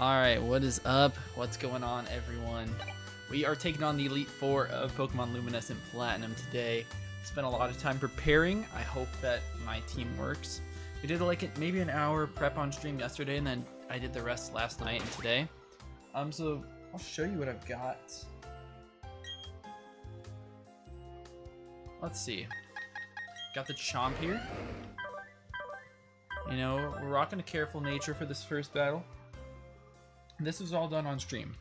Alright, what is up? What's going on, everyone? We are taking on the Elite Four of Pokemon Luminescent Platinum today. Spent a lot of time preparing. I hope that my team works. We did like maybe an hour prep on stream yesterday, and then I did the rest last night and today. So I'll show you what I've got. Let's see. Got the Chomp here. You know, we're rocking a Careful Nature for this first battle. This was all done on stream.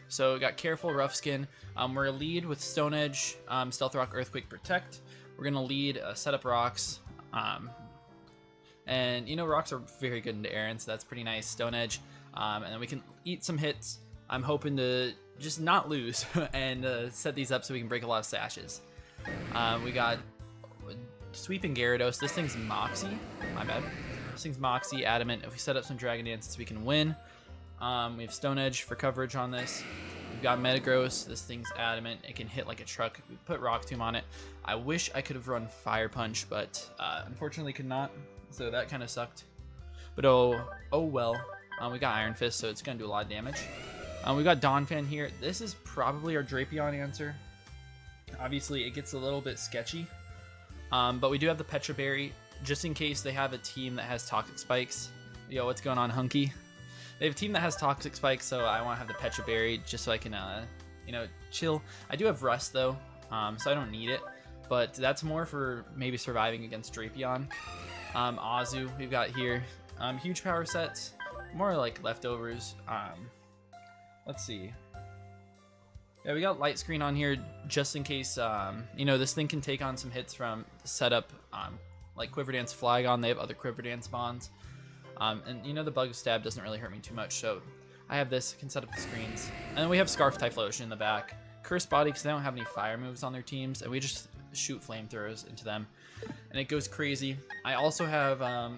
So we got Careful, Rough Skin. We're a lead with Stone Edge, Stealth Rock, Earthquake, Protect. We're gonna lead Setup Rocks. And you know, rocks are very good into Aaron, so that's pretty nice. Stone Edge. And then we can eat some hits. I'm hoping to just not lose and set these up so we can break a lot of sashes. We got Sweeping Gyarados. This thing's Moxie. My bad. This thing's Moxie, Adamant. If we set up some Dragon Dances, we can win. We have Stone Edge for coverage on this. We've got Metagross. This thing's Adamant. It can hit like a truck. We put Rock Tomb on it. I wish I could have run Fire Punch, but unfortunately could not. So that kind of sucked. But oh well. We got Iron Fist, so it's going to do a lot of damage. We got Donphan here. This is probably our Drapion answer. Obviously, it gets a little bit sketchy. But we do have the Petra Berry, just in case they have a team that has Toxic Spikes. Yo, what's going on, Hunky? They have a team that has Toxic Spikes, so I want to have the Petra Berry just so I can, you know, chill. I do have Rust, though, so I don't need it. But that's more for maybe surviving against Drapion. Azu, we've got here. Huge power sets, more like leftovers. Let's see. Yeah, we got Light Screen on here just in case, you know, this thing can take on some hits from setup, like Quiver Dance, Flygon. They have other Quiver Dance bonds. And you know, the Bug Stab doesn't really hurt me too much, so I have this, can set up the screens. And then we have Scarf Typhlosion in the back. Curse Body, because they don't have any fire moves on their teams, and we just shoot flamethrowers into them. And it goes crazy. I also have, I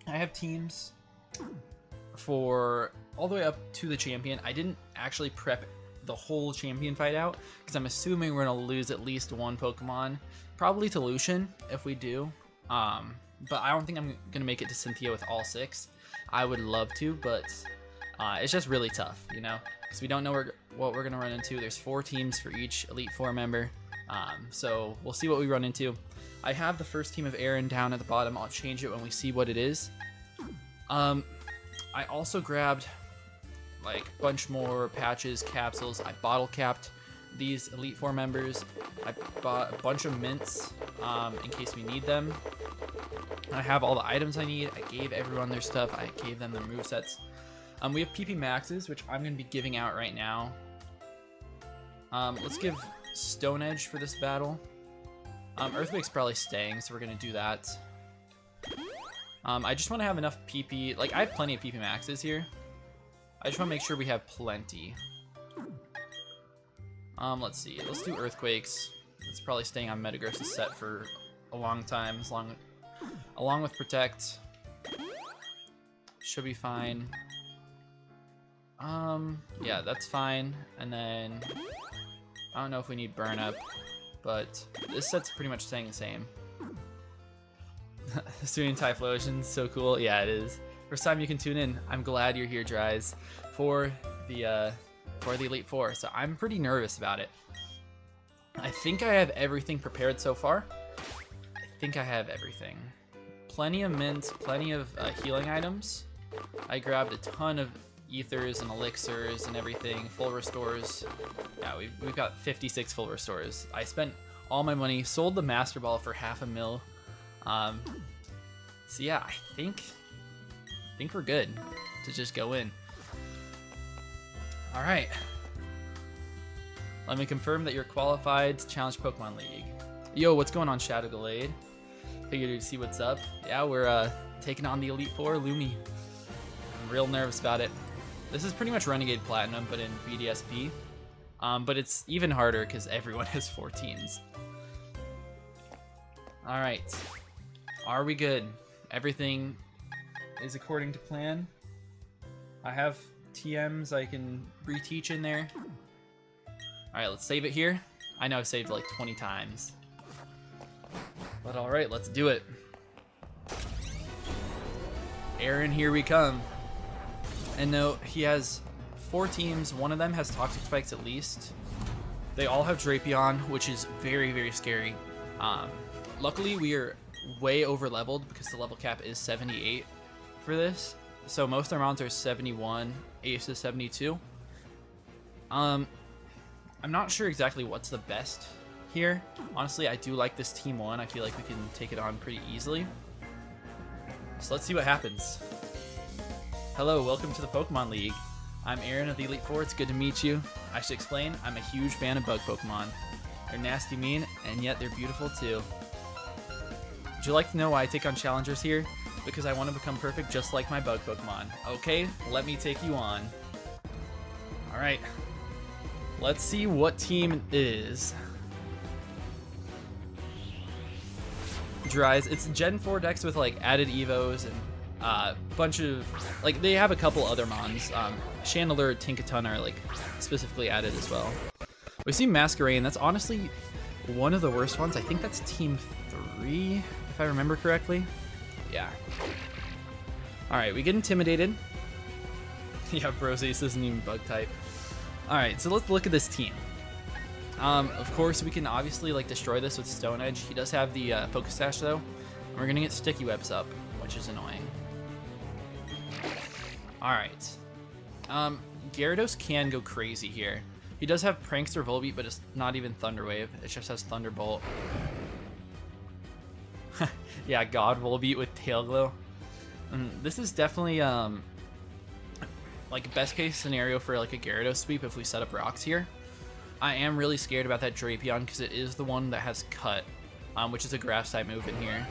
have teams for all the way up to the champion. I didn't actually prep the whole champion fight out, because I'm assuming we're going to lose at least one Pokemon. Probably to Lucian, if we do. But I don't think I'm going to make it to Cynthia with all 6. I would love to, but it's just really tough, you know? Because we don't know what we're going to run into. There's 4 teams for each Elite Four member. So we'll see what we run into. I have the first team of Aaron down at the bottom. I'll change it when we see what it is. I also grabbed like a bunch more patches, capsules. I bottle capped these Elite Four members. I bought a bunch of mints in case we need them. I have all the items I need. I gave everyone their stuff. I gave them their movesets. We have PP Maxes, which I'm going to be giving out right now. Let's give Stone Edge for this battle. Earthquake's probably staying, so we're going to do that. I just want to have enough PP. Like, I have plenty of PP Maxes here. I just want to make sure we have plenty. Let's see. Let's do Earthquakes. It's probably staying on Metagross' set for a long time, along with Protect. Should be fine. Yeah, that's fine. And then I don't know if we need Burn Up, but this set's pretty much staying the same. Student Typhlosion's so cool. Yeah, it is. First time you can tune in. I'm glad you're here, Dries, for the Elite Four. So I'm pretty nervous about it. I think I have everything prepared so far. I think I have everything. Plenty of mints, plenty of healing items. I grabbed a ton of ethers and elixirs and everything. Full restores. Yeah, we've got 56 full restores. I spent all my money, sold the Master Ball for $500,000. So yeah, I think we're good to just go in. All right. Let me confirm that you're qualified to challenge Pokemon League. Yo, what's going on, Shadow Glade? Figured to see what's up. Yeah, we're taking on the Elite Four Lumi. I'm real nervous about it. This is pretty much Renegade Platinum, but in BDSP. But it's even harder because everyone has 4 teams. All right. Are we good? Everything is according to plan. I have TMs I can reteach in there. Alright, let's save it here. I know I've saved like 20 times. But alright, let's do it. Aaron, here we come. And no, he has 4 teams. One of them has Toxic Spikes at least. They all have Drapion, which is very, very scary. Luckily, we are way over leveled because the level cap is 78 for this. So most of our mons are 71, Ace is 72. I'm not sure exactly what's the best here. Honestly, I do like this team 1. I feel like we can take it on pretty easily. So let's see what happens. Hello, welcome to the Pokemon League. I'm Aaron of the Elite Four. It's good to meet you. I should explain, I'm a huge fan of bug Pokemon. They're nasty mean, and yet they're beautiful too. Would you like to know why I take on challengers here? Because I want to become perfect just like my bug Pokemon. Okay, let me take you on. Alright. Let's see what team it is. Dries. It's Gen 4 decks with like added Evos and bunch of, like, they have a couple other mons. Chandelure, Tinkaton are like specifically added as well. We see Masquerain. That's honestly one of the worst ones. I think that's team 3, if I remember correctly. Yeah. Alright, we get intimidated. Yeah, Brosace isn't even bug type. Alright, so let's look at this team. Of course, we can obviously like destroy this with Stone Edge. He does have the Focus Sash though. And we're gonna get Sticky Webs up, which is annoying. Alright. Gyarados can go crazy here. He does have Prankster Volbeat, but it's not even Thunder Wave. It just has Thunderbolt. Yeah, God Volbeat with Tail Glow. This is definitely like best case scenario for like a Gyarados sweep if we set up rocks here. I am really scared about that Drapion because it is the one that has Cut, which is a grass type move in here.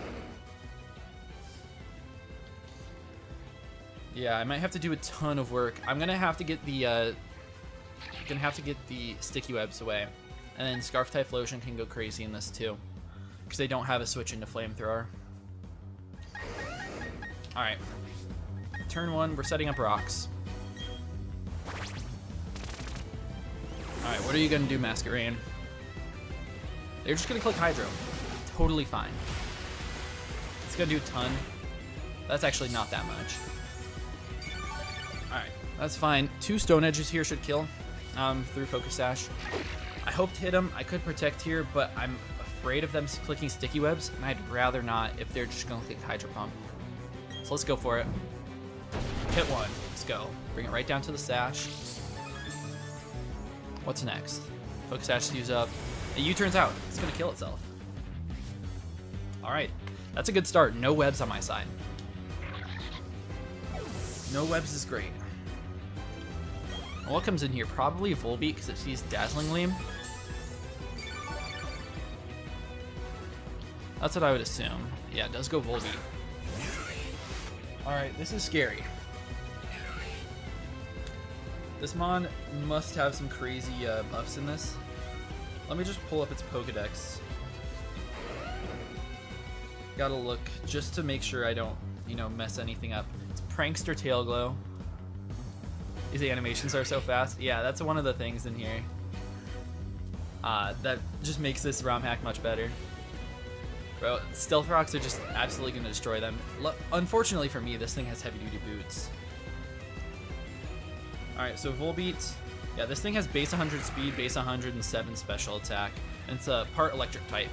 Yeah, I might have to do a ton of work. I'm gonna have to get the Sticky Webs away, and then Scarf Typhlosion can go crazy in this too, because they don't have a switch into Flamethrower. All right, turn 1, we're setting up rocks. All right, what are you gonna do, Masquerain? They're just gonna click Hydro. Totally fine. It's gonna do a ton. That's actually not that much. Alright, that's fine. 2 Stone Edges here should kill through Focus Sash. I hope to hit them. I could protect here, but I'm afraid of them clicking Sticky Webs, and I'd rather not if they're just going to click Hydro Pump. So let's go for it. Hit 1. Let's go. Bring it right down to the Sash. What's next? Focus Sash use up. The U-turns out. It's going to kill itself. Alright, that's a good start. No webs on my side. No webs is great. What comes in here? Probably Volbeat because it sees Dazzling Gleam. That's what I would assume. Yeah, it does go Volbeat. Alright, this is scary. This mon must have some crazy buffs in this. Let me just pull up its Pokedex. Gotta look just to make sure I don't, you know, mess anything up. It's Prankster Tail Glow. These animations are so fast. Yeah, that's one of the things in here. That just makes this ROM hack much better. Bro, Stealth Rocks are just absolutely going to destroy them. Unfortunately for me, this thing has heavy-duty boots. Alright, so Volbeat. Yeah, this thing has base 100 speed, base 107 special attack, and it's a part electric type.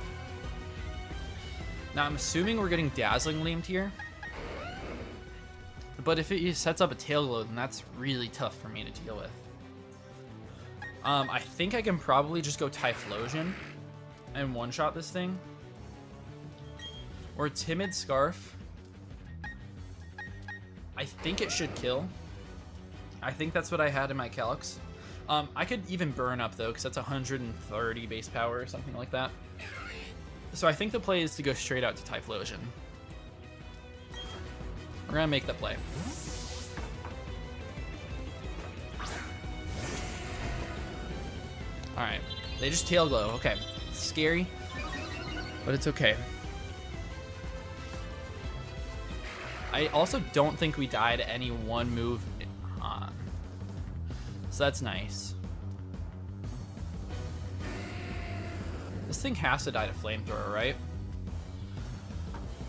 Now, I'm assuming we're getting Dazzling Gleamed here. But if it sets up a Tail Glow, then that's really tough for me to deal with. I think I can probably just go Typhlosion and one-shot this thing. Or Timid Scarf. I think it should kill. I think that's what I had in my calcs. I could even burn up, though, because that's 130 base power or something like that. So I think the play is to go straight out to Typhlosion. We're going to make that play. Alright. They just Tail Glow. Okay. It's scary, but it's okay. I also don't think we died to any one move. So that's nice. This thing has to die to Flamethrower, right?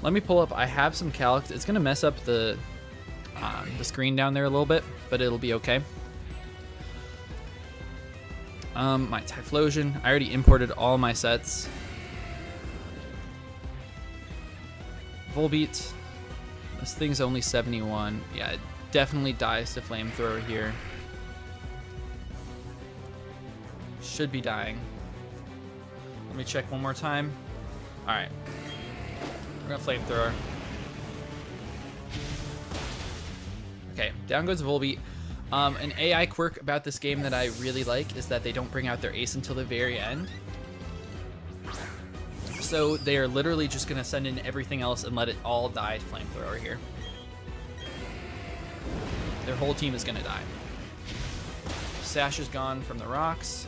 Let me pull up. I have some calcs. It's gonna mess up the screen down there a little bit. but it'll be okay. My Typhlosion. I already imported all my sets. Volbeat. This thing's only 71. Yeah, it definitely dies to Flamethrower here. Should be dying. Let me check one more time. Alright. We're gonna Flamethrower. Okay, down goes Volbeat. An AI quirk about this game that I really like is that they don't bring out their ace until the very end. So they are literally just going to send in everything else and let it all die to Flamethrower here. Their whole team is going to die. Sash is gone from the rocks.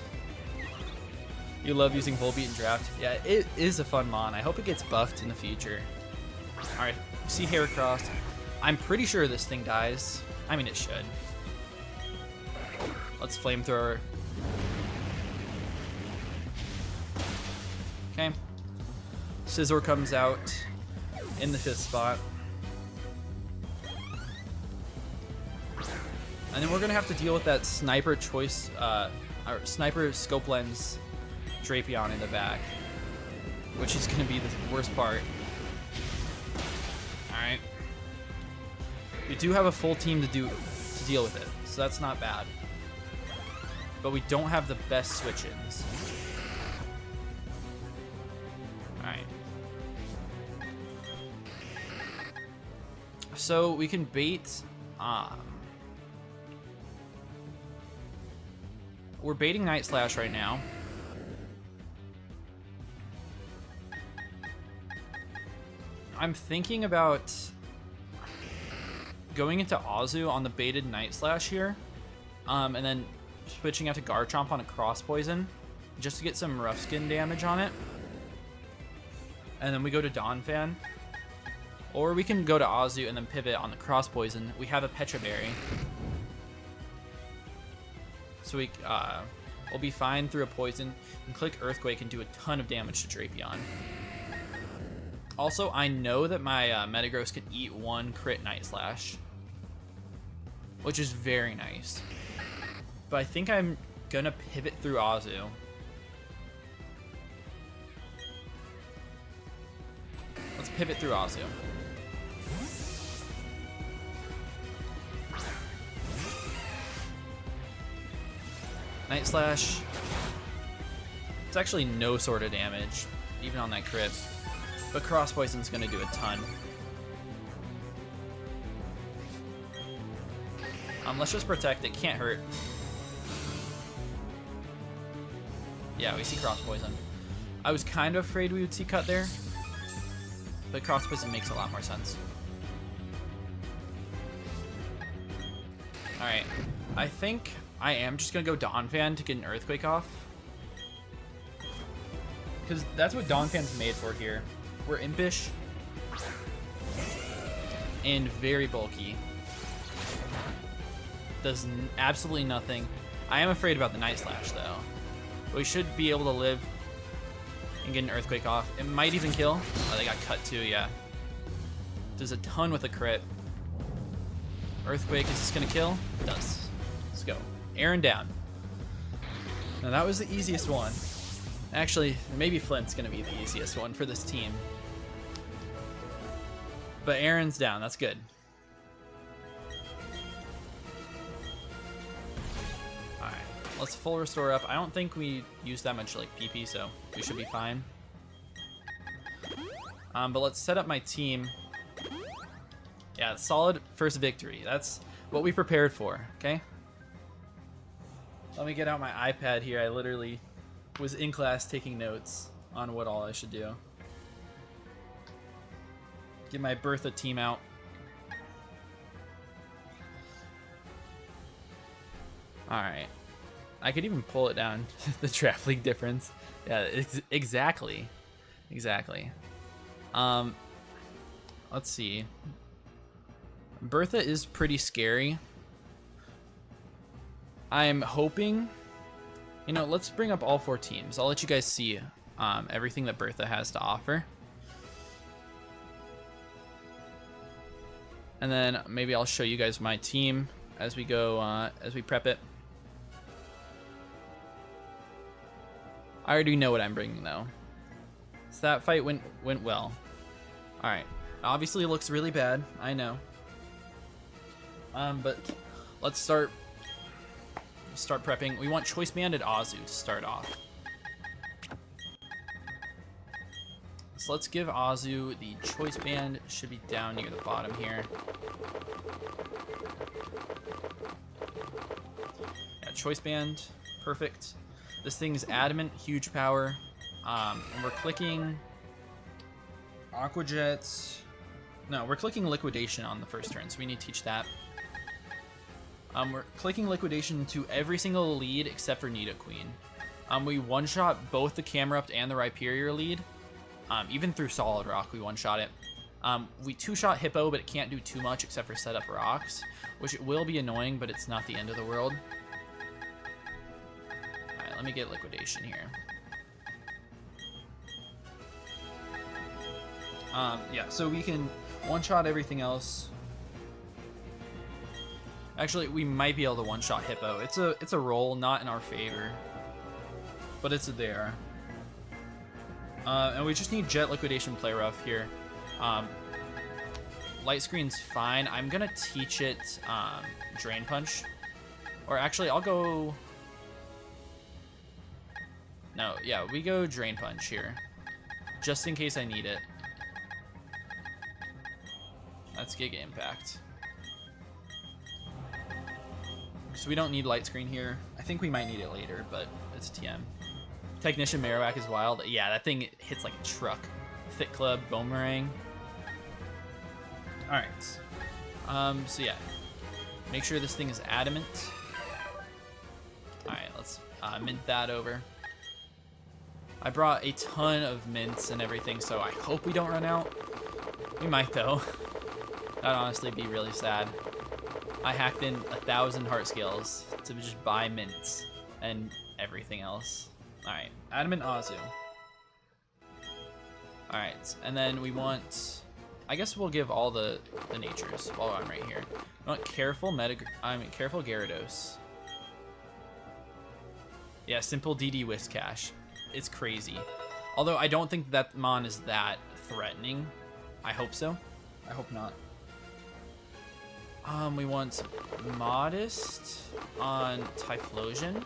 You love using Volbeat in draft. Yeah, it is a fun mon. I hope it gets buffed in the future. Alright, see Heracross. I'm pretty sure this thing dies. I mean, it should. Let's Flamethrower. Okay. Scizor comes out in the 5th spot. And then we're gonna have to deal with that sniper choice, or sniper scope lens Drapion in the back, which is gonna be the worst part. Alright. We do have a full team to deal with it, so that's not bad. But we don't have the best switch-ins. Alright. So we can bait... we're baiting Night Slash right now. I'm thinking about going into Azu on the baited Night Slash here. And then switching out to Garchomp on a Cross Poison just to get some rough skin damage on it. And then we go to Donphan. Or we can go to Azu and then pivot on the Cross Poison. We have a Petra Berry. So we'll be fine through a Poison. And click Earthquake and do a ton of damage to Drapion. Also, I know that my Metagross can eat 1 crit Night Slash, which is very nice. But I think I'm gonna pivot through Azu. Let's pivot through Azu. Night Slash. It's actually no sort of damage, even on that crit. But Cross Poison's gonna do a ton. Let's just protect it, can't hurt. Yeah, we see Cross Poison. I was kind of afraid we would see Cut there, but Cross Poison makes a lot more sense. Alright, I think I am just gonna go Donphan to get an Earthquake off. Because that's what Donphan's made for here. We're impish and very bulky. Does absolutely nothing. I am afraid about the Night Slash though. We should be able to live and get an Earthquake off. It might even kill. Oh, they got cut too, yeah. Does a ton with a crit. Earthquake, is this gonna kill? It does. Let's go. Aaron down. Now that was the easiest one. Actually, maybe Flint's gonna be the easiest one for this team. But Aaron's down, that's good. Alright, let's full restore up. I don't think we used that much like PP, so we should be fine. But let's set up my team. Yeah, solid first victory. That's what we prepared for, okay? Let me get out my iPad here. I literally was in class taking notes on what all I should do. Get my Bertha team out. Alright. I could even pull it down, the draft league difference. Yeah, exactly. Exactly. Let's see. Bertha is pretty scary. I'm hoping... You know, let's bring up all 4 teams. I'll let you guys see everything that Bertha has to offer. And then maybe I'll show you guys my team as we go, as we prep it. I already know what I'm bringing though. So that fight went well. All right, obviously it looks really bad, I know. But let's start prepping. We want Choice Banded Azu to start off. So let's give Azu the Choice Band. Should be down near the bottom here. Yeah, Choice Band, perfect. This thing's adamant, huge power. And we're clicking Aqua Jet. No, we're clicking Liquidation on the first turn, so we need to teach that. We're clicking Liquidation to every single lead except for Nidoqueen. We one-shot both the Camerupt and the Rhyperior lead. Even through Solid Rock, we one-shot it. We two-shot Hippo, but it can't do too much except for set up rocks, which will be annoying, but it's not the end of the world. Alright, let me get Liquidation here. Yeah, so we can one-shot everything else. Actually, we might be able to one-shot Hippo. It's a roll, not in our favor, but it's there. And we just need Jet, Liquidation, Play Rough here. Light Screen's fine. I'm gonna teach it Drain Punch. Or actually, I'll go... No, yeah, we go Drain Punch here. Just in case I need it. That's Giga Impact. So we don't need Light Screen here. I think we might need it later, but it's a TM. Technician Marowak is wild. Yeah, that thing hits like a truck. Fit Club, Boomerang. Alright. So yeah. Make sure this thing is adamant. Alright, let's mint that over. I brought a ton of mints and everything, so I hope we don't run out. We might though. That'd honestly be really sad. I hacked in 1,000 heart scales to just buy mints and everything else. Alright, Adamant Azu. Alright, and then we want... I guess we'll give all the natures while I'm right here. We want Careful Careful Gyarados. Yeah, simple DD Whiscash. It's crazy. Although I don't think that Mon is that threatening. I hope so. I hope not. We want Modest on Typhlosion.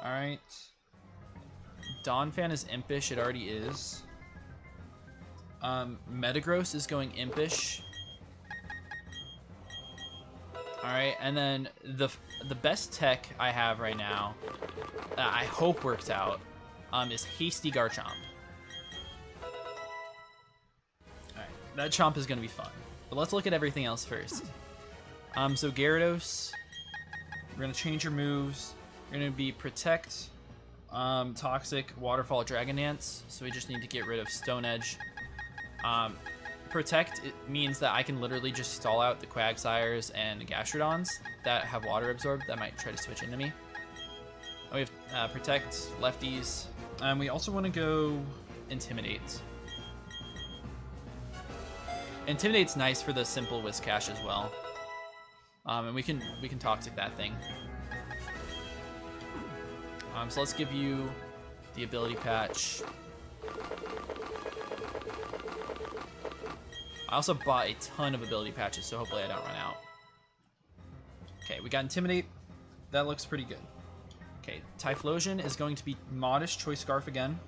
Alright. Donphan is Impish, it already is. Metagross is going Impish. Alright, and then the best tech I have right now, that I hope works out, is Hasty Garchomp. Alright, that Chomp is going to be fun. But let's look at everything else first. So Gyarados, we're going to change your moves. We're going to be Protect, Toxic, Waterfall, Dragon Dance. So we just need to get rid of Stone Edge. Protect, it means that I can literally just stall out the Quagsires and Gastrodons that have Water Absorb that might try to switch into me. And we have Protect, Lefties. We also want to go Intimidate. Intimidate's nice for the simple Whiscash as well. And we can Toxic that thing. So let's give you the ability patch. I also bought a ton of ability patches, so hopefully I don't run out. Okay, we got Intimidate. That looks pretty good. Okay, Typhlosion is going to be Modest Choice Scarf again.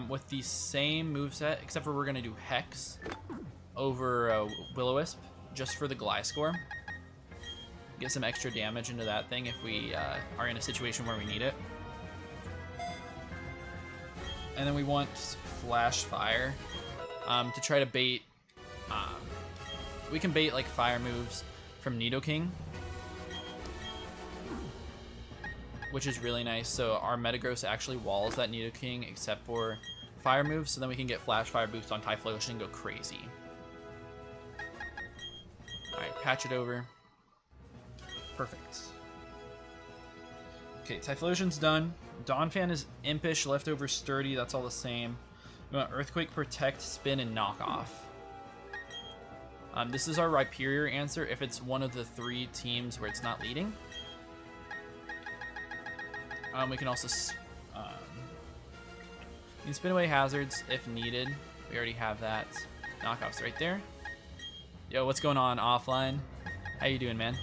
With the same moveset, except for we're going to do Hex over Will-O-Wisp, just for the Gliscor. Get some extra damage into that thing if we are in a situation where we need it. And then we want Flash Fire to try to bait. We can bait like fire moves from Nidoking, which is really nice. So our Metagross actually walls that Nidoking except for fire moves, so then we can get Flash Fire boost on Typhlosion and go crazy. Alright, patch it over. Perfect. Okay, Typhlosion's done. Donphan is Impish, Leftover Sturdy, that's all the same. We want Earthquake, Protect, Spin, and Knock Off. This is our Rhyperior answer if it's one of the 3 teams where it's not leading. We can also you can spin away hazards if needed. We already have that. Knockoffs right there. Yo, what's going on offline? How you doing, man?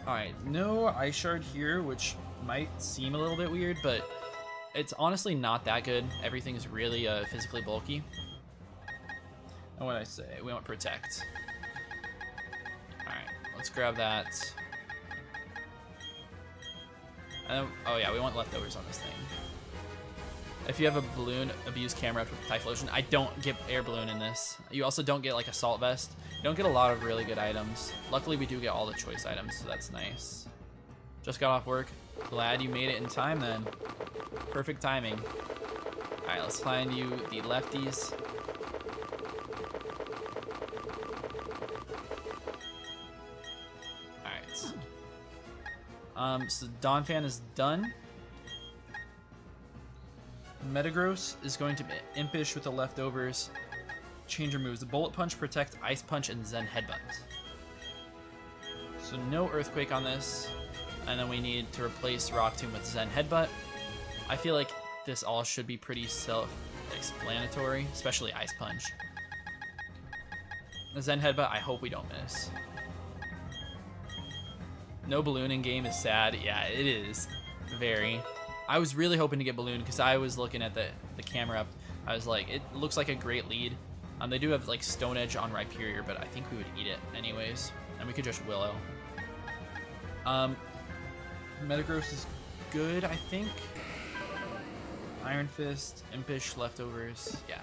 Alright, no Ice Shard here, which might seem a little bit weird, but it's honestly not that good. Everything's really physically bulky. And what did I say? We want Protect. Alright, let's grab that. And then, oh yeah, we want Leftovers on this thing. If you have a balloon, abuse camera with Typhlosion. I don't get air balloon in this. You also don't get like Assault Vest. You don't get a lot of really good items. Luckily, we do get all the choice items, so that's nice. Just got off work. Glad you made it in time then. Perfect timing. All right, let's find you the lefties. All right. So Donphan is done. Metagross is going to be Impish with the Leftovers. Change your moves. The Bullet Punch, Protect, Ice Punch, and Zen Headbutt. So no Earthquake on this. And then we need to replace Rock Tomb with Zen Headbutt. I feel like this all should be pretty self-explanatory, especially Ice Punch. The Zen Headbutt, I hope we don't miss. No balloon in game is sad. Yeah, it is. Very. I was really hoping to get balloon because I was looking at the camera up. I was like, it looks like a great lead. They do have like Stone Edge on Rhyperior, but I think we would eat it anyways. And we could just Willow. Metagross is good, I think. Iron Fist, Impish, Leftovers, yeah.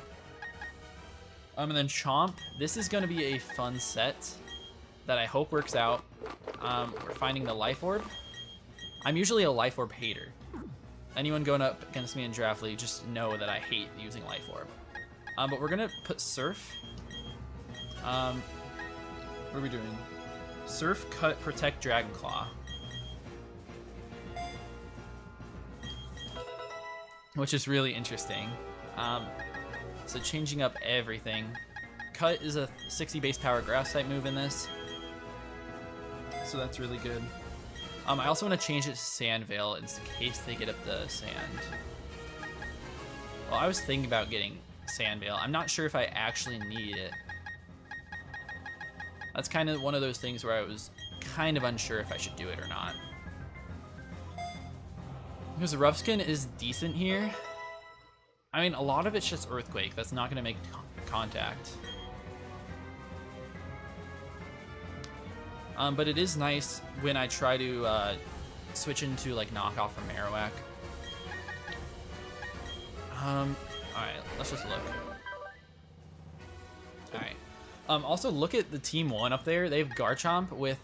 And then Chomp. This is going to be a fun set that I hope works out. We're finding the Life Orb. I'm usually a Life Orb hater. Anyone going up against me in Draft League, just know that I hate using Life Orb. But we're going to put Surf. What are we doing? Surf, Cut, Protect, Dragon Claw. Which is really interesting. So changing up everything. Cut is a 60 base power grass type move in this. So that's really good. I also want to change it to Sand Veil in case they get up the sand. Well, I was thinking about getting Sand Veil. I'm not sure if I actually need it. That's kind of one of those things where I was kind of unsure if I should do it or not. Because the Rough Skin is decent here. I mean, a lot of it's just Earthquake. That's not going to make contact. But it is nice when I try to switch into like knockoff from Marowak. Alright, let's just look. Alright. Also, look at the Team 1 up there. They have Garchomp with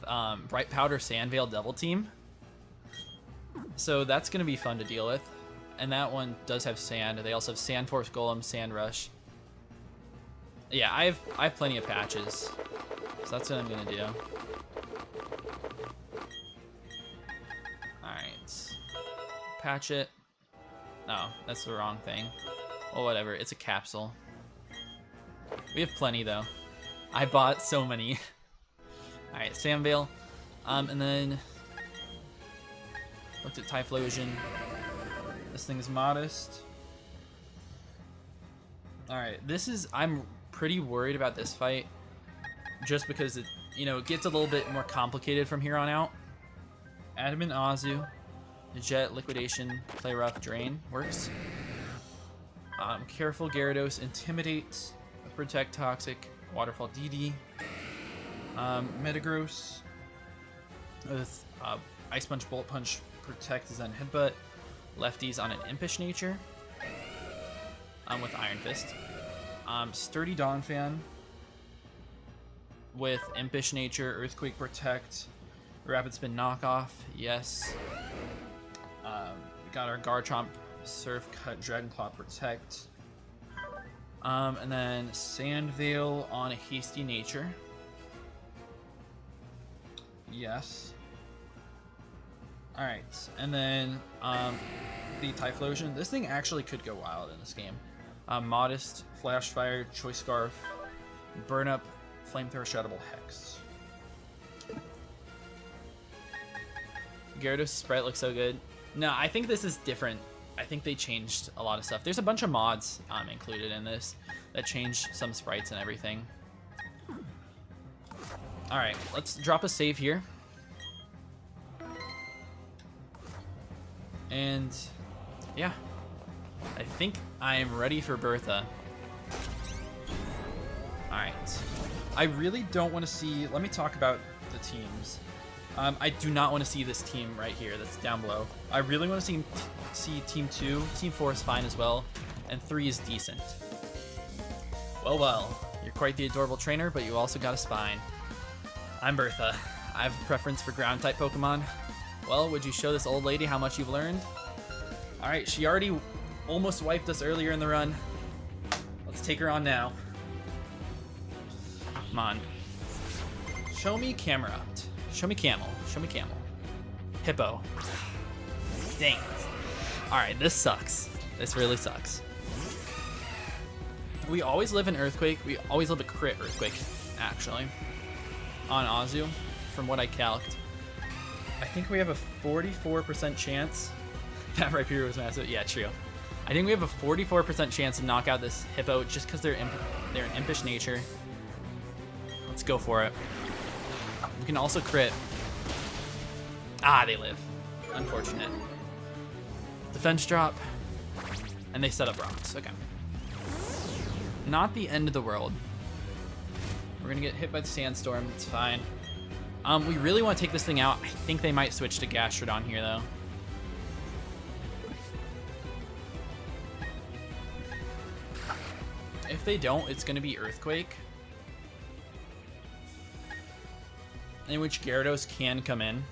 Bright Powder Sand Veil Double Team. So that's going to be fun to deal with. And that one does have Sand. They also have Sand Force Golem, Sand Rush. Yeah, I have plenty of patches. So that's what I'm going to do. Alright. Patch it. No, that's the wrong thing. Well, whatever. It's a capsule. We have plenty, though. I bought so many. Alright, Sand Veil. And then... looked at Typhlosion. This thing is modest. Alright, this is... I'm pretty worried about this fight. Just because it, you know, it gets a little bit more complicated from here on out. Adamant Azu. Jet, Liquidation, Play Rough, Drain. Works. Careful, Gyarados, Intimidate, Protect, Toxic, Waterfall, DD. Metagross with Ice Punch, Bullet Punch, Protect, Zen Headbutt. Lefties on an Impish Nature. With Iron Fist. Sturdy Donphan with Impish Nature, Earthquake, Protect, Rapid Spin, Knockoff. Yes. We got our Garchomp, Surf, Cut, Dragon Claw, Protect. And then Sand Veil on a Hasty Nature. Yes. Alright, and then the Typhlosion. This thing actually could go wild in this game. Modest, Flash Fire, Choice Scarf, Burn up flamethrower shuttable hex. Gyarados' sprite looks so good. No, I think this is different. I think they changed a lot of stuff. There's a bunch of mods included in this that changed some sprites and everything. All right, let's drop a save here. And yeah, I think I am ready for Bertha. All right, I really don't want to see, let me talk about the teams. I do not want to see this team right here that's down below. I really want to see Team 2. Team 4 is fine as well, and 3 is decent. Well, you're quite the adorable trainer, but you also got a spine. I'm Bertha. I have a preference for ground-type Pokemon. Well, would you show this old lady how much you've learned? Alright, she already almost wiped us earlier in the run. Let's take her on now. Come on. Show me Camerupt. Show me Camel. Show me Camel. Hippo. Dang it. Alright, this sucks. This really sucks. We always live in Earthquake. We always live a crit Earthquake, actually. On Azu, from what I calced. I think we have a 44% chance. That Rhyperior was massive. Yeah, true. I think we have a 44% chance to knock out this Hippo just because they're an impish nature. Let's go for it. We can also crit. Ah, they live. Unfortunate. Defense drop. And they set up rocks. Okay. Not the end of the world. We're gonna get hit by the sandstorm. It's fine. We really want to take this thing out. I think they might switch to Gastrodon here, though. If they don't, it's gonna be Earthquake. In which Gyarados can come in.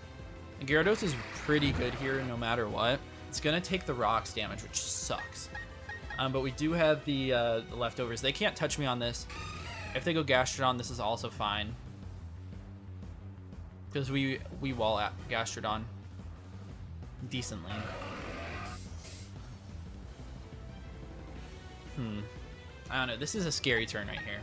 And Gyarados is pretty good here no matter what. It's gonna take the rocks damage, which sucks. But we do have the leftovers. They can't touch me on this. If they go Gastrodon, this is also fine. Because we wall at Gastrodon decently. I don't know. This is a scary turn right here.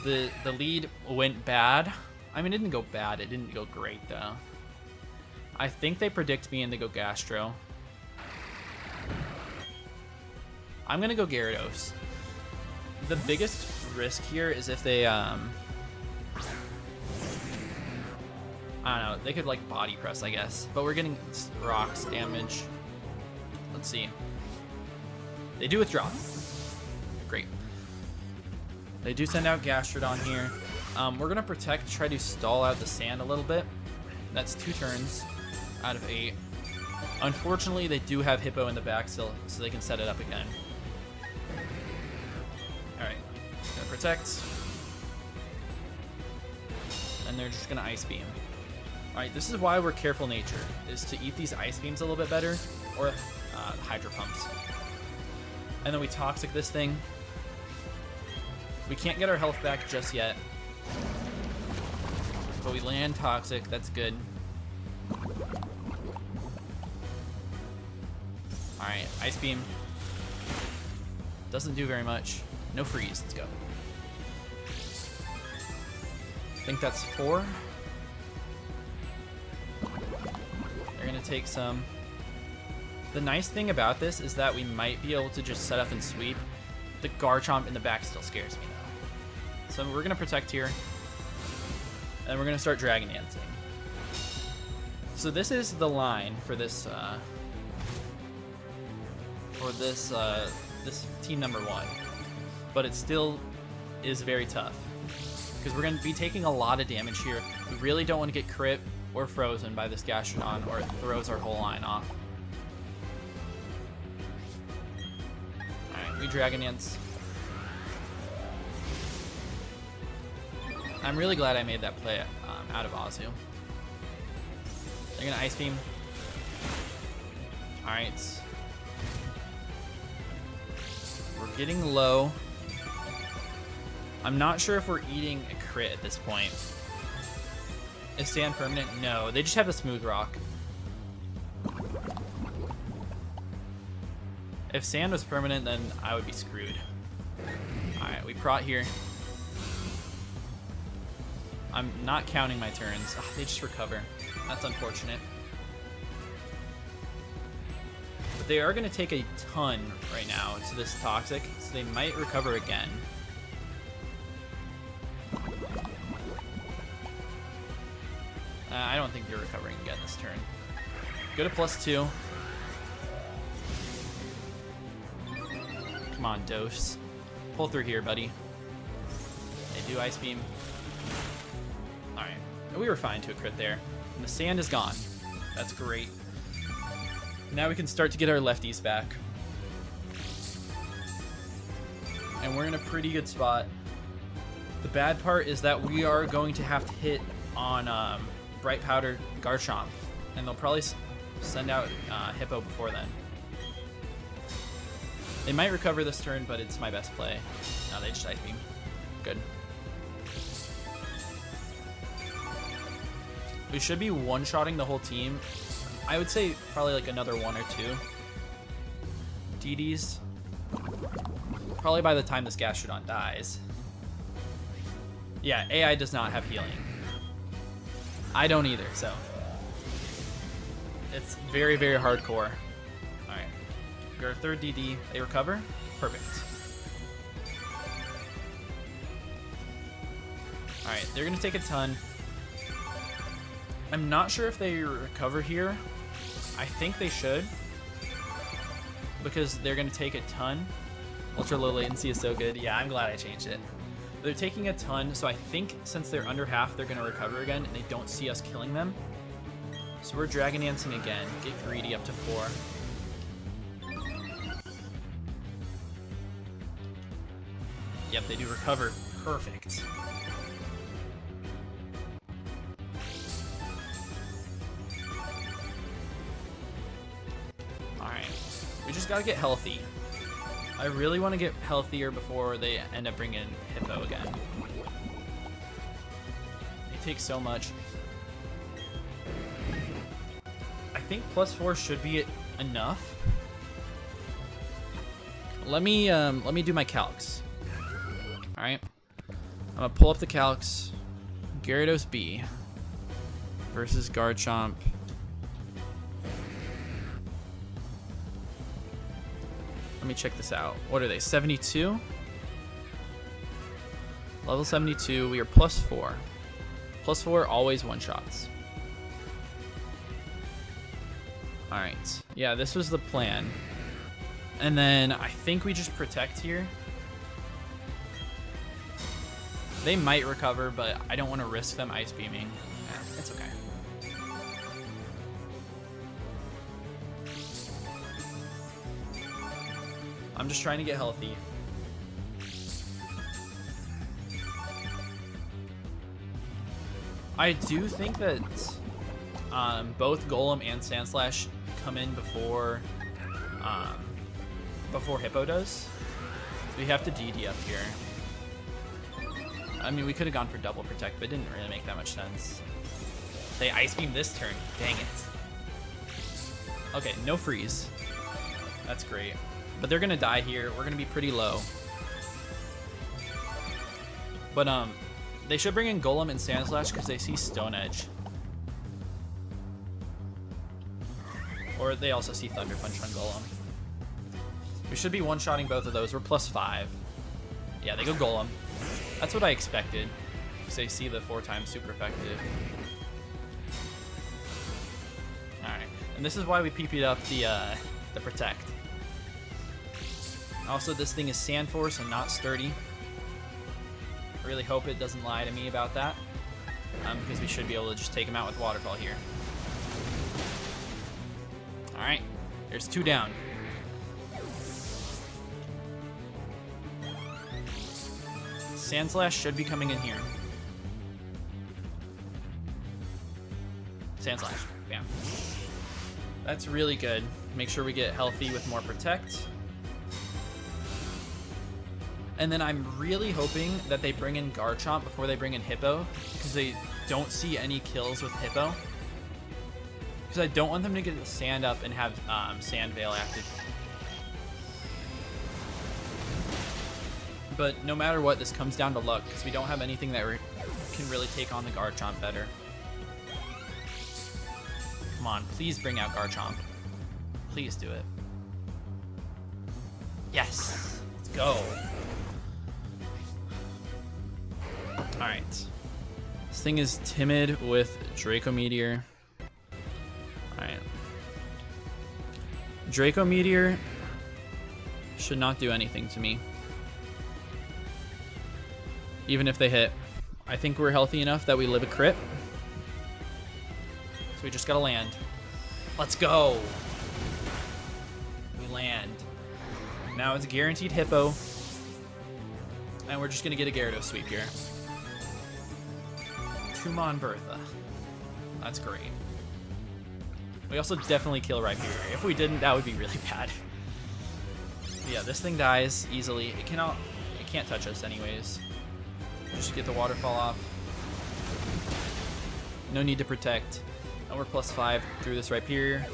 The lead went bad. I mean, it didn't go bad. It didn't go great, though. I think they predict me and they go Gastro. I'm going to go Gyarados. The biggest risk here is if they, I don't know, they could, like, body press, I guess. But we're getting rocks damage. Let's see. They do withdraw. Great. They do send out Gastrodon here. We're going to protect, try to stall out the sand a little bit. That's 2 turns out of 8. Unfortunately, they do have Hippo in the back still, so they can set it up again. Alright, gonna protect. And they're just gonna Ice Beam. Alright, this is why we're careful nature, is to eat these Ice Beams a little bit better, or Hydro Pumps. And then we Toxic this thing. We can't get our health back just yet. But we land Toxic, that's good. Alright, Ice Beam. Doesn't do very much. No freeze, let's go. I think that's 4. They're gonna take some. The nice thing about this is that we might be able to just set up and sweep. The Garchomp in the back still scares me though. So we're gonna protect here. And we're gonna start Dragon Dancing. So this is the line for this this team number 1. But it still is very tough. Because we're going to be taking a lot of damage here. We really don't want to get crit or frozen by this Gastrodon, or it throws our whole line off. Alright, we Dragon Dance. I'm really glad I made that play out of Azu. They're going to Ice Beam. Alright. We're getting low. I'm not sure if we're eating a crit at this point. Is sand permanent? No, they just have a smooth rock. If sand was permanent, then I would be screwed. Alright, we prot here. I'm not counting my turns. Oh, they just recover. That's unfortunate. But they are going to take a ton right now to this Toxic, so they might recover again. I don't think they're recovering again this turn. Go to +2. Come on, Dose. Pull through here, buddy. They do Ice Beam. Alright. We were fine to a crit there. And the sand is gone. That's great. Now we can start to get our lefties back. And we're in a pretty good spot. The bad part is that we are going to have to hit on Bright Powder Garchomp. And they'll probably send out Hippo before then. They might recover this turn, but it's my best play. No, they just Ice Beam. Good. We should be one-shotting the whole team. I would say probably like another 1 or 2. DDs. Probably by the time this Gastrodon dies. Yeah, AI does not have healing. I don't either, so. It's very, very hardcore. Alright. Your third DD. They recover? Perfect. Alright, they're going to take a ton. I'm not sure if they recover here. I think they should. Because they're going to take a ton. Ultra low latency is so good. Yeah, I'm glad I changed it. They're taking a ton, so I think since they're under half, they're going to recover again, and they don't see us killing them. So we're Dragon Dancing again. Get greedy up to 4. Yep, they do recover. Perfect. Alright. We just gotta get healthy. I really want to get healthier before they end up bringing Hippo again. They take so much. I think +4 should be enough. Let me do my calcs. All right, I'm gonna pull up the calcs. Gyarados B versus Garchomp. Let me check this out. What are they? 72. Level 72. We are +4. +4 always one shots. All right. Yeah, this was the plan. And then I think we just protect here. They might recover, but I don't want to risk them Ice Beaming. Yeah, it's okay. I'm just trying to get healthy. I do think that both Golem and Sandslash come in before Hippo does. We have to DD up here. I mean, we could have gone for double protect, but it didn't really make that much sense. They Ice Beam this turn. Dang it. Okay, no freeze. That's great. But they're gonna die here. We're gonna be pretty low. But they should bring in Golem and Sandslash because they see Stone Edge. Or they also see Thunder Punch on Golem. We should be one-shotting both of those. We're +5. Yeah, they go Golem. That's what I expected. Because they see the 4x super effective. Alright. And this is why we PP'd up the Protect. Also, this thing is Sand Force and not Sturdy. I really hope it doesn't lie to me about that. Because we should be able to just take him out with Waterfall here. Alright. There's 2 down. Sandslash should be coming in here. Sandslash. Bam. That's really good. Make sure we get healthy with more Protect. And then I'm really hoping that they bring in Garchomp before they bring in Hippo, because they don't see any kills with Hippo. Because I don't want them to get the Sand up and have Sand Veil active. But no matter what, this comes down to luck, because we don't have anything that can really take on the Garchomp better. Come on, please bring out Garchomp. Please do it. Yes! Let's go! Alright. This thing is timid with Draco Meteor. Alright. Draco Meteor should not do anything to me. Even if they hit. I think we're healthy enough that we live a crit. So we just gotta land. Let's go! We land. Now it's a guaranteed Hippo. And we're just gonna get a Gyarados sweep here. Kumon Bertha. That's great. We also definitely kill Rhyperior. If we didn't, that would be really bad. But yeah, this thing dies easily. It can't touch us anyways. Just get the waterfall off. No need to protect. And we're +5 through this Rhyperior.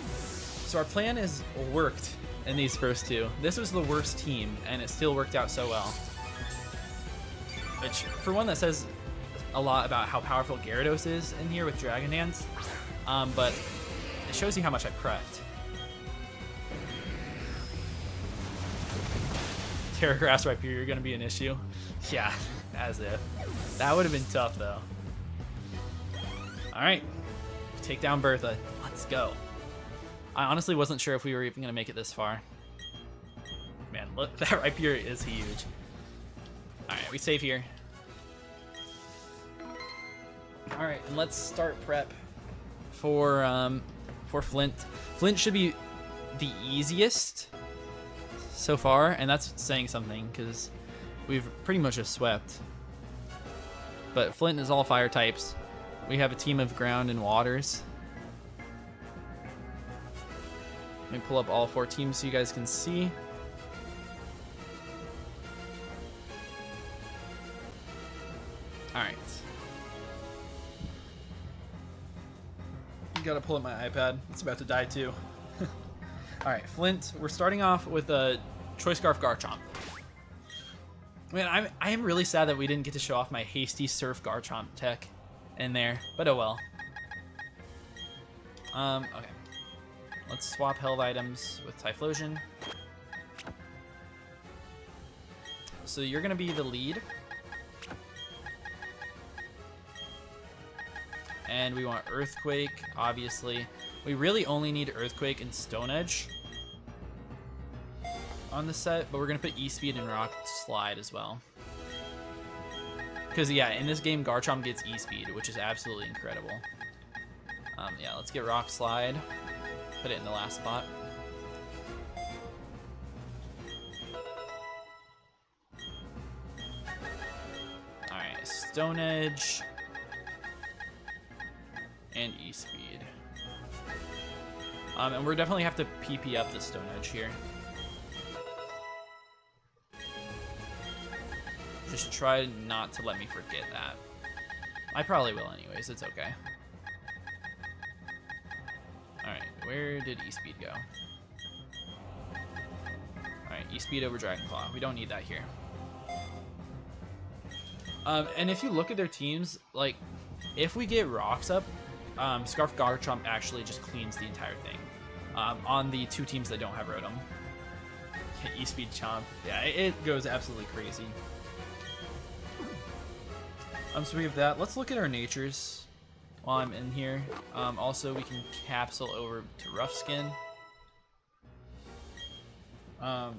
So our plan has worked in these first two. This was the worst team, and it still worked out so well. Which, for one, that says a lot about how powerful Gyarados is in here with Dragon Dance. But it shows you how much I prepped. Terra Grass Rhyperior gonna be an issue. Yeah, as if. That would have been tough though. Alright. Take down Bertha. Let's go. I honestly wasn't sure if we were even gonna make it this far. Man, look, that Rhyperior is huge. Alright, we save here. Alright, and let's start prep for Flint. Flint should be the easiest so far, and that's saying something because we've pretty much just swept. But Flint is all fire types. We have a team of ground and waters. Let me pull up all 4 teams so you guys can see. Alright. Gotta pull up my iPad. It's about to die too. Alright, Flint. We're starting off with a Choice Scarf Garchomp. Man, I am really sad that we didn't get to show off my Hasty Surf Garchomp tech in there, but oh well. Okay. Let's swap held items with Typhlosion. So you're gonna be the lead. And we want Earthquake, obviously. We really only need Earthquake and Stone Edge on the set, but we're gonna put E-Speed and Rock Slide as well. Because yeah, in this game, Garchomp gets E-Speed, which is absolutely incredible. Yeah, let's get Rock Slide. Put it in the last spot. Alright, Stone Edge. And E-Speed. And we're definitely have to PP up the Stone Edge here. Just try not to let me forget that. I probably will anyways, it's okay. Alright, where did E-Speed go? Alright, E-Speed over Dragon Claw. We don't need that here. And if you look at their teams, like, if we get rocks up, Scarf Garchomp actually just cleans the entire thing. On the 2 teams that don't have Rotom. E-Speed Chomp. Yeah, it goes absolutely crazy. So we have that. Let's look at our natures while I'm in here. Also, we can capsule over to Rough Skin. I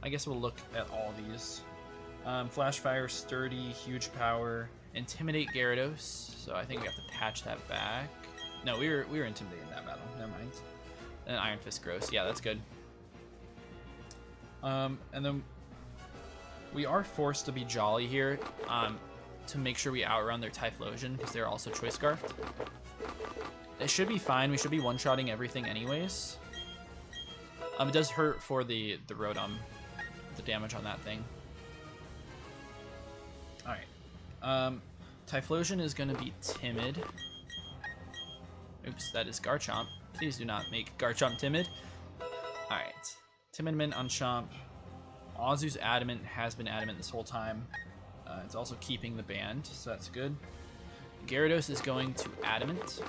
guess we'll look at all these. Flash Fire, Sturdy, Huge Power, Intimidate Gyarados. So I think we have to patch that back. No, we were intimidating that battle. Never mind. And Iron Fist Gross. Yeah, that's good. And then we are forced to be Jolly here to make sure we outrun their Typhlosion because they're also Choice Scarfed. It should be fine. We should be one-shotting everything anyways. It does hurt for the Rotom, the damage on that thing. Alright. Typhlosion is going to be timid. Oops, that is Garchomp. Please do not make Garchomp timid. Alright. Timidment on Chomp. Azu's adamant, has been adamant this whole time. It's also keeping the band, so that's good. Gyarados is going to adamant.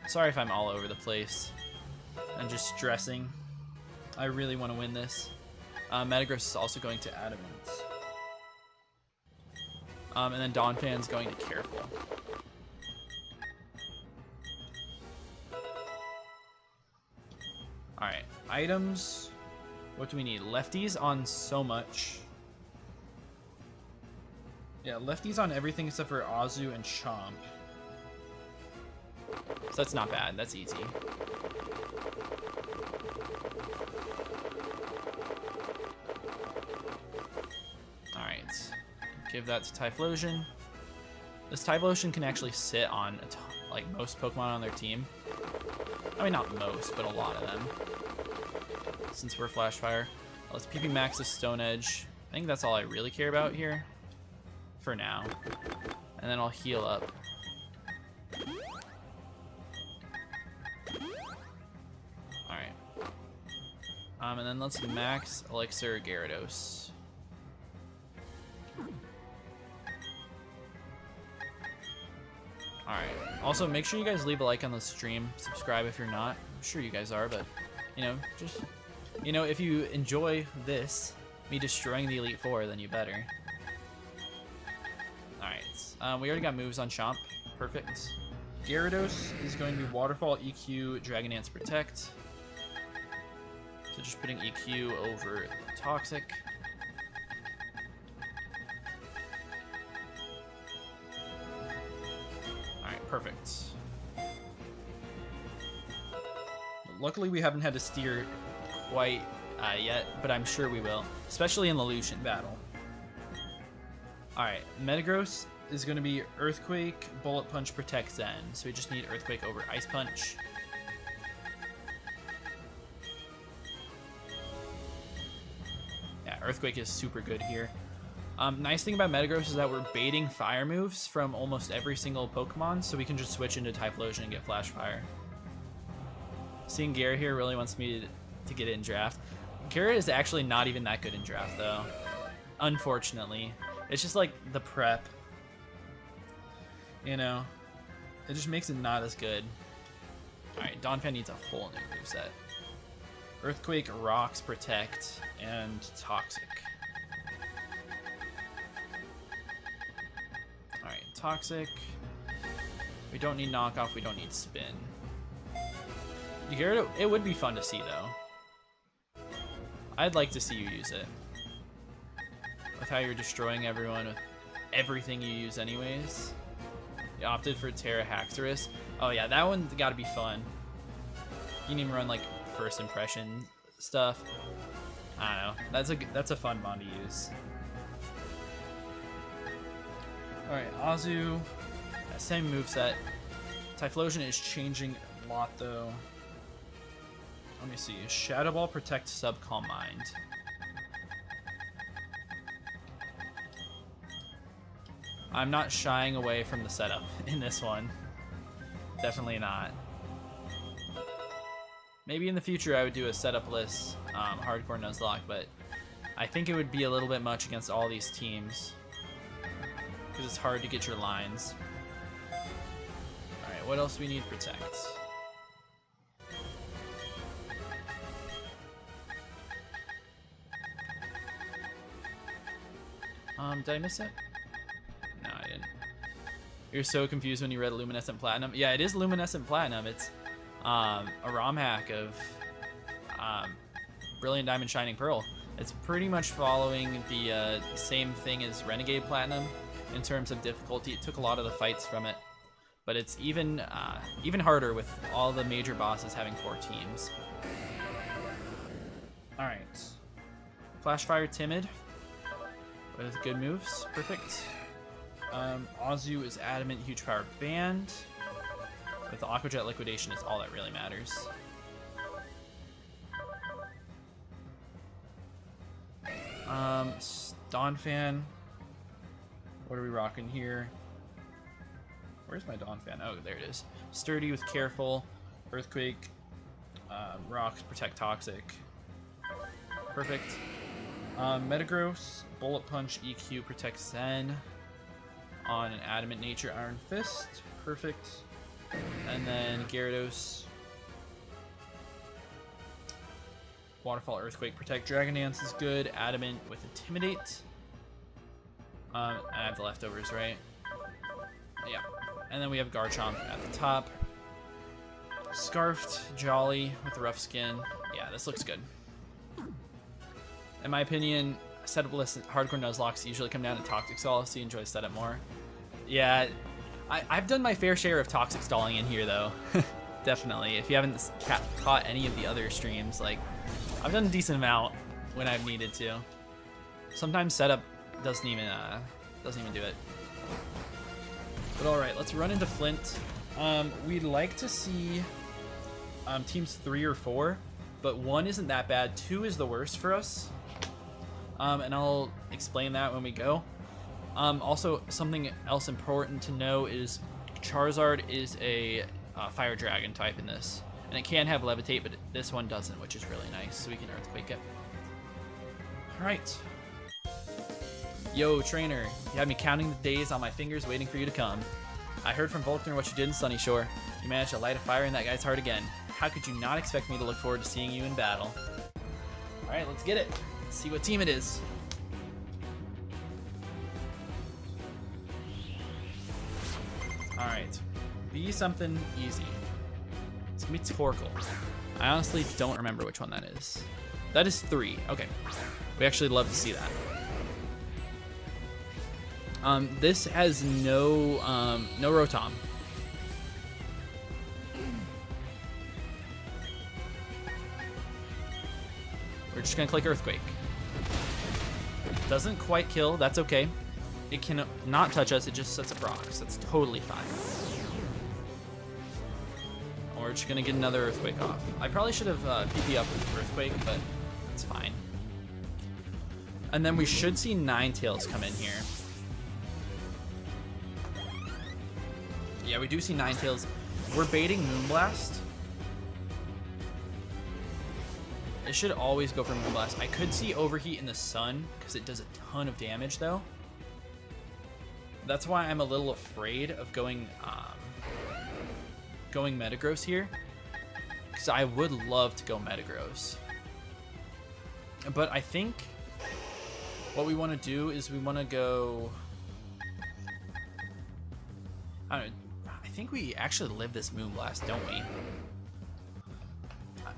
Sorry if I'm all over the place. I'm just stressing. I really want to win this. Metagross is also going to adamant. And then Donphan's going to careful. Alright, items. What do we need? Lefties on so much. Yeah, lefties on everything except for Azu and Chomp. So that's not bad, that's easy. Alright, give that to Typhlosion. This Typhlosion can actually sit on like most Pokemon on their team. I mean, not most, but a lot of them. Since we're Flash Fire. Let's PP Max the Stone Edge. I think that's all I really care about here. For now. And then I'll heal up. Alright. And then let's max Elixir Gyarados. Alright. Also, make sure you guys leave a like on the stream. Subscribe if you're not. I'm sure you guys are, but, you know, just... You know, if you enjoy this, me destroying the Elite Four, then you better. Alright, we already got moves on Chomp. Perfect. Gyarados is going to be Waterfall, EQ, Dragon Dance, Protect. So just putting EQ over Toxic. Alright, perfect. Luckily we haven't had to steer quite yet, but I'm sure we will, especially in the Lucian battle. Alright, Metagross is going to be Earthquake, Bullet Punch, Protect, Zen. So we just need Earthquake over Ice Punch. Yeah, Earthquake is super good here. Nice thing about Metagross is that we're baiting fire moves from almost every single Pokemon, so we can just switch into Typhlosion and get Flash Fire. Seeing Gary here really wants me to get it in draft. Garrett is actually not even that good in draft, though. Unfortunately. It's just like the prep. You know? It just makes it not as good. Alright, Donphan needs a whole new moveset. Earthquake, Rocks, Protect, and Toxic. Alright, Toxic. We don't need Knockoff, we don't need Spin. Gyarados, it would be fun to see, though. I'd like to see you use it. With how you're destroying everyone with everything you use anyways. You opted for Terrahaxorus. Oh yeah, that one's gotta be fun. You can even run like first impression stuff. I don't know. That's a fun mod to use. Alright, Azu. Same moveset. Typhlosion is changing a lot though. Let me see. Shadow Ball, Protect, Sub, Calm Mind. I'm not shying away from the setup in this one. Definitely not. Maybe in the future I would do a setup-less hardcore Nuzlocke, but I think it would be a little bit much against all these teams. Because it's hard to get your lines. Alright, what else do we need? Protect. Did I miss it? No, I didn't. You're so confused when you read Luminescent Platinum. Yeah, it is Luminescent Platinum. It's a ROM hack of Brilliant Diamond Shining Pearl. It's pretty much following the same thing as Renegade Platinum in terms of difficulty. It took a lot of the fights from it, but it's even harder with all the major bosses having 4 teams. All right, Flash Fire, Timid. With good moves, perfect. Azu is Adamant, Huge Power, Band. With the Aqua Jet Liquidation is all that really matters. Donphan. What are we rocking here? Where's my Donphan? Oh, there it is. Sturdy with Careful, Earthquake, Rocks, Protect, Toxic. Perfect. Metagross, Bullet Punch, EQ, Protect Zen on an Adamant Nature Iron Fist. Perfect. And then Gyarados, Waterfall, Earthquake, Protect. Dragon Dance is good. Adamant with Intimidate. I have the leftovers, right? Yeah. And then we have Garchomp at the top. Scarfed Jolly with the Rough Skin. Yeah, this looks good. In my opinion, setup-less hardcore Nuzlocks usually come down to Toxic Stall, so you enjoy setup more. Yeah, I've done my fair share of Toxic Stalling in here, though. Definitely. If you haven't caught any of the other streams, like, I've done a decent amount when I've needed to. Sometimes setup doesn't even do it. But all right, let's run into Flint. We'd like to see teams 3 or 4, but 1 isn't that bad. 2 is the worst for us. And I'll explain that when we go. Also, something else important to know is Charizard is a Fire Dragon type in this. And it can have Levitate, but this one doesn't, which is really nice. So we can Earthquake it. Alright. Yo, trainer. You had me counting the days on my fingers waiting for you to come. I heard from Volkner what you did in Sunny Shore. You managed to light a fire in that guy's heart again. How could you not expect me to look forward to seeing you in battle? Alright, let's get it. Let's see what team it is. Alright. Be something easy. It's gonna be Torkoal. I honestly don't remember which one that is. That is 3. Okay. We actually love to see that. This has no Rotom. We're just gonna click Earthquake. Doesn't quite kill, that's okay. It can not touch us, it just sets up rocks. That's totally fine. We're just gonna get another Earthquake off. I probably should have PP up with Earthquake, but it's fine. And then we should see Ninetales come in here. Yeah, we do see Ninetales. We're baiting Moonblast. It should always go for Moonblast. I could see Overheat in the sun because it does a ton of damage though. That's why I'm a little afraid of going Metagross here, because I would love to go Metagross. But I think what we want to do is we want to go, I don't know, I think we actually live this Moonblast, don't we?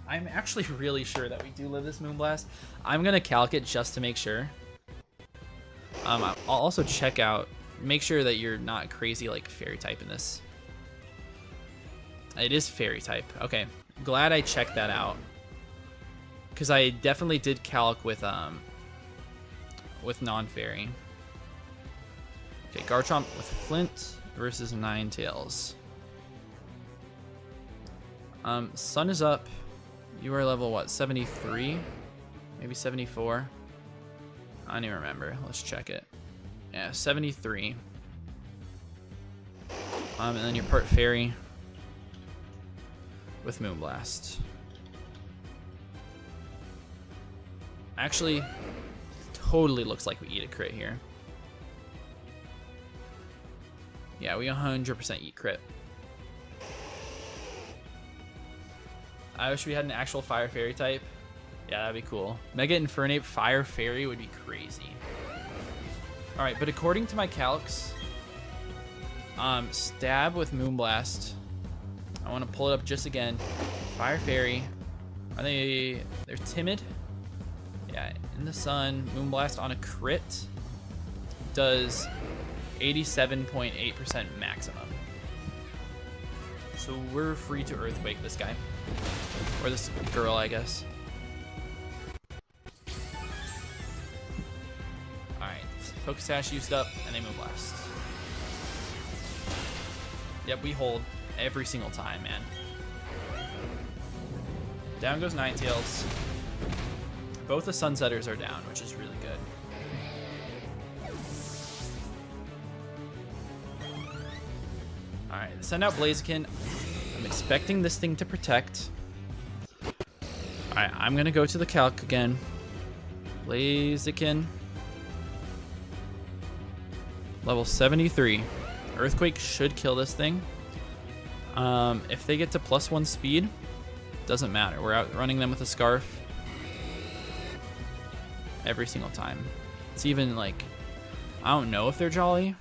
I'm actually really sure that we do live this Moonblast. I'm gonna calc it just to make sure. I'll also check out, make sure that you're not crazy like Fairy type in this. It is Fairy type. Okay, glad I checked that out, because I definitely did calc with non-Fairy. Okay, Garchomp with Flint versus Ninetales. Sun is up. You are level what? 73? Maybe 74? I don't even remember. Let's check it. Yeah, 73. And then you're part Fairy with Moonblast. Actually, totally looks like we eat a crit here. Yeah, we 100% eat crit. I wish we had an actual Fire Fairy type. Yeah, that'd be cool. Mega Infernape Fire Fairy would be crazy. Alright, but according to my calcs, Stab with Moonblast. I want to pull it up just again. Fire Fairy. They're timid? Yeah, in the sun. Moonblast on a crit does 87.8% maximum. So we're free to Earthquake this guy. Or this girl, I guess. Alright, Focus Sash used up, and they Moonblast. Yep, we hold every single time, man. Down goes Ninetales. Both the Sunsetters are down, which is really good. Alright, send out Blaziken. I'm expecting this thing to protect. Alright, I'm gonna go to the calc again. Blaziken. Level 73. Earthquake should kill this thing. If they get to +1 speed, doesn't matter. We're outrunning them with a Scarf every single time. It's even like, I don't know if they're jolly.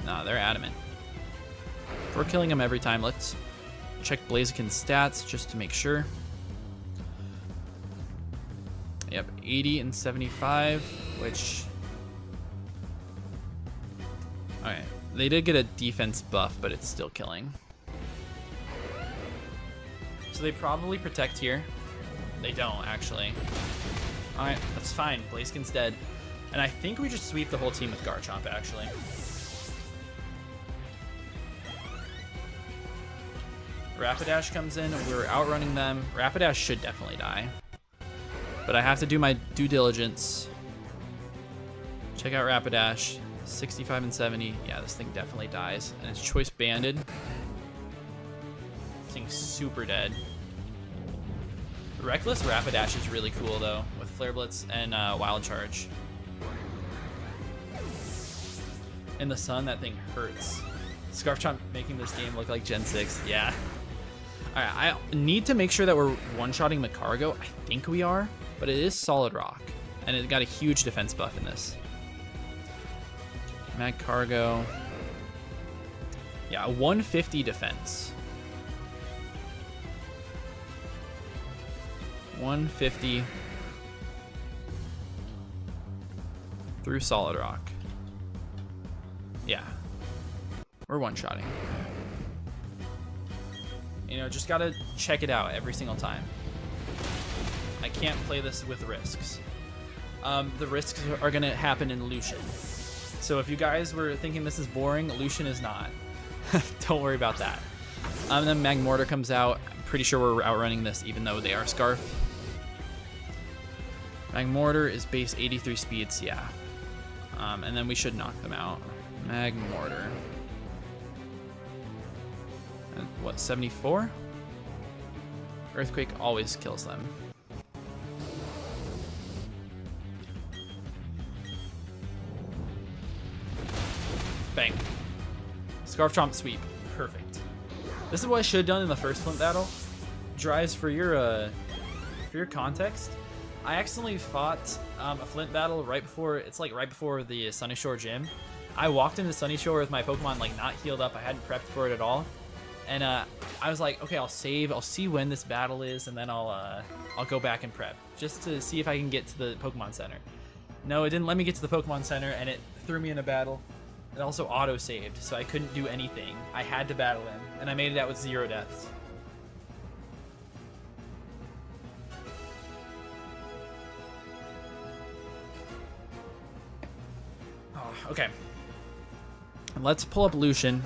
No, they're adamant. We're killing them every time. Let's check Blaziken's stats just to make sure. Yep, 80 and 75, which... Alright, they did get a defense buff, but it's still killing. So they probably protect here. They don't, actually. Alright, that's fine. Blaziken's dead. And I think we just sweep the whole team with Garchomp, actually. Rapidash comes in. We're outrunning them. Rapidash should definitely die. But I have to do my due diligence. Check out Rapidash. 65 and 70. Yeah, this thing definitely dies. And it's choice banded. This thing's super dead. Reckless Rapidash is really cool, though, with Flare Blitz and Wild Charge. In the sun, that thing hurts. Scarf Chomp making this game look like Gen 6. Yeah. Alright, I need to make sure that we're one-shotting Magcargo. I think we are, but it is Solid Rock, and it got a huge defense buff in this. Magcargo. Yeah, a 150 defense. 150 through Solid Rock. Yeah. We're one-shotting. You know, just gotta check it out every single time. I can't play this with risks. The risks are gonna happen in Lucian. So if you guys were thinking this is boring, Lucian is not. Don't worry about that. And then Magmortar comes out. I'm pretty sure we're outrunning this even though they are Scarf. Magmortar is base 83 speeds, yeah. And then we should knock them out. Magmortar. And what, 74? Earthquake always kills them. Bang. Scarf Chomp sweep. Perfect. This is what I should have done in the first Flint battle. Dries, for your context, I accidentally fought a Flint battle right before, it's like right before the Sunny Shore gym. I walked into Sunny Shore with my Pokemon like not healed up. I hadn't prepped for it at all. And I was like, okay, I'll save. I'll see when this battle is, and then I'll go back and prep just to see if I can get to the Pokemon Center. No, it didn't let me get to the Pokemon Center, and it threw me in a battle. It also auto-saved, so I couldn't do anything. I had to battle him, and I made it out with 0 deaths. Oh, okay. Let's pull up Lucian.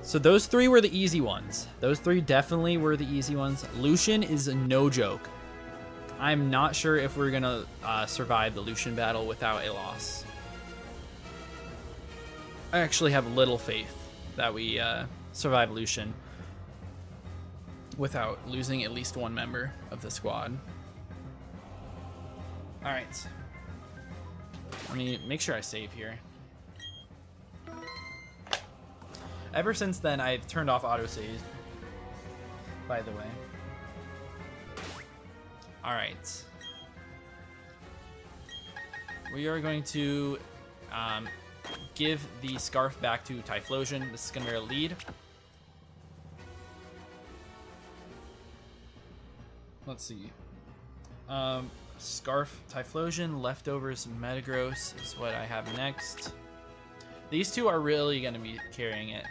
So those three were the easy ones. Those three definitely were the easy ones. Lucian is no joke. I'm not sure if we're gonna survive the Lucian battle without a loss. I actually have little faith that we survive Lucian without losing at least one member of the squad. All right. Let me make sure I save here. Ever since then, I've turned off autosave, by the way. Alright. We are going to give the Scarf back to Typhlosion. This is going to be our lead. Let's see. Scarf, Typhlosion, Leftovers, Metagross is what I have next. These two are really going to be carrying it.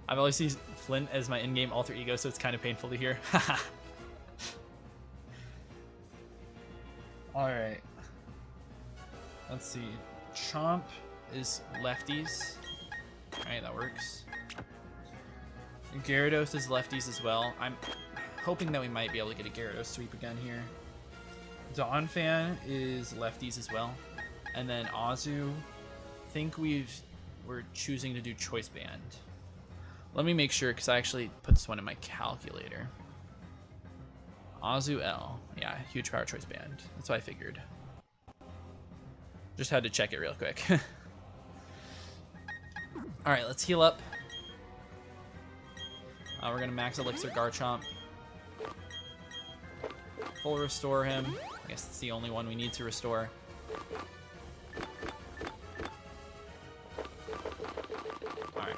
I've always used Flint as my in-game alter ego, so it's kind of painful to hear. Alright. Let's see. Chomp is lefties. Alright, that works. Gyarados is lefties as well. I'm hoping that we might be able to get a Gyarados sweep again here. Donphan is lefties as well. And then Azu, I think we're choosing to do Choice Band. Let me make sure, because I actually put this one in my calculator. Azu L. Yeah, huge power choice band. That's what I figured. Just had to check it real quick. Alright, let's heal up. We're going to max Elixir Garchomp. Full restore him. I guess it's the only one we need to restore. Alright.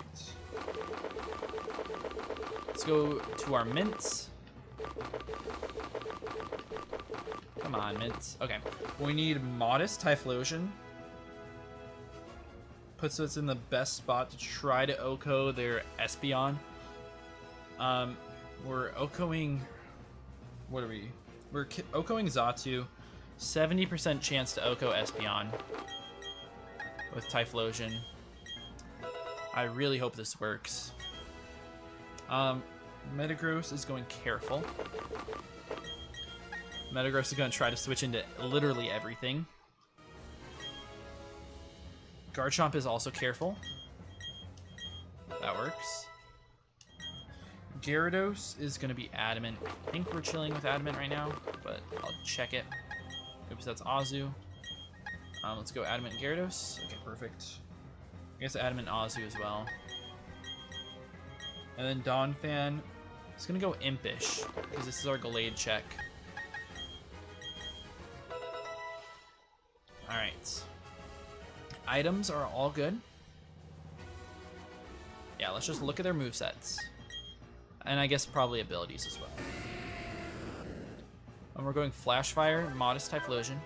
Let's go to our mints. Come on, mints. Okay. We need Modest Typhlosion. Puts us in the best spot to try to OHKO their Espeon. We're OHKOing... What are we? We're OHKOing Xatu. 70% chance to OHKO Espeon with Typhlosion. I really hope this works. Metagross is going careful. Metagross is going to try to switch into literally everything. Garchomp is also careful. That works. Gyarados is going to be Adamant. I think we're chilling with Adamant right now, but I'll check it. Oops, that's Azu. Let's go Adamant and Gyarados. Okay, perfect. I guess Adamant and Azu as well. And then Donphan is going to go Impish, because this is our Gallade check. Alright. Items are all good. Yeah, let's just look at their movesets. And I guess probably abilities as well. And we're going Flash Fire, Modest Typhlosion.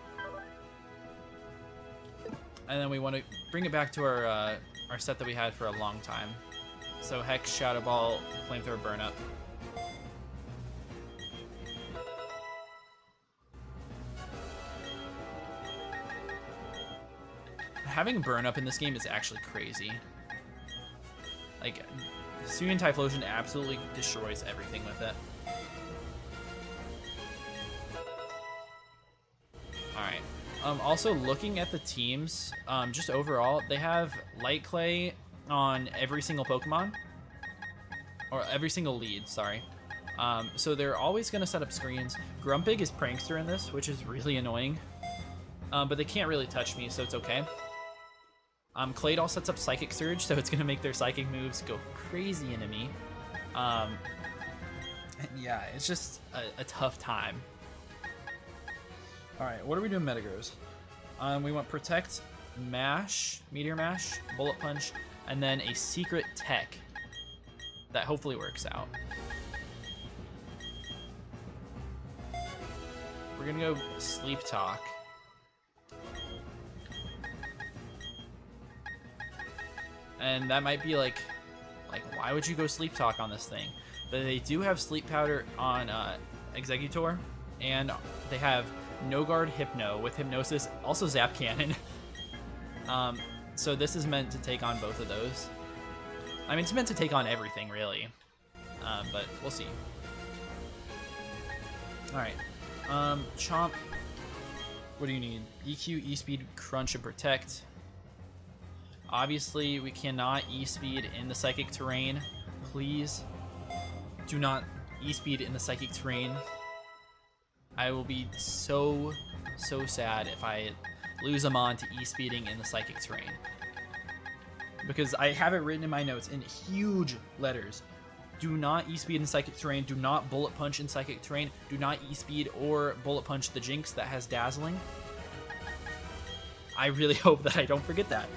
And then we want to bring it back to our set that we had for a long time. So Hex, Shadow Ball, Flamethrower, Burn Up. Having Burn Up in this game is actually crazy. Like, Hisuian Typhlosion absolutely destroys everything with it. Alright. Also, looking at the teams, just overall, they have Light Clay on every single Pokemon. Or every single lead, sorry. So they're always going to set up screens. Grumpig is Prankster in this, which is really annoying. But they can't really touch me, so it's okay. Claydol sets up Psychic Surge, so it's going to make their Psychic moves go crazy into me. Yeah, it's just a tough time. Alright, what are we doing Metagross? We want Protect, Mash, Meteor Mash, Bullet Punch, and then a Secret Tech that hopefully works out. We're going to go Sleep Talk. And that might be like why would you go Sleep Talk on this thing? But they do have Sleep Powder on Exeggutor, and they have No Guard Hypno with Hypnosis, also Zap Cannon. So this is meant to take on both of those. I mean, it's meant to take on everything, really. But we'll see. Alright. Chomp. What do you need? EQ, E-Speed, Crunch, and Protect. Obviously, we cannot E-Speed in the Psychic Terrain. Please do not E-Speed in the Psychic Terrain. I will be so sad if I lose them on to E-Speeding in the Psychic Terrain. Because I have it written in my notes in huge letters. Do not E-Speed in Psychic Terrain. Do not Bullet Punch in Psychic Terrain. Do not E-Speed or Bullet Punch the Jinx that has Dazzling. I really hope that I don't forget that.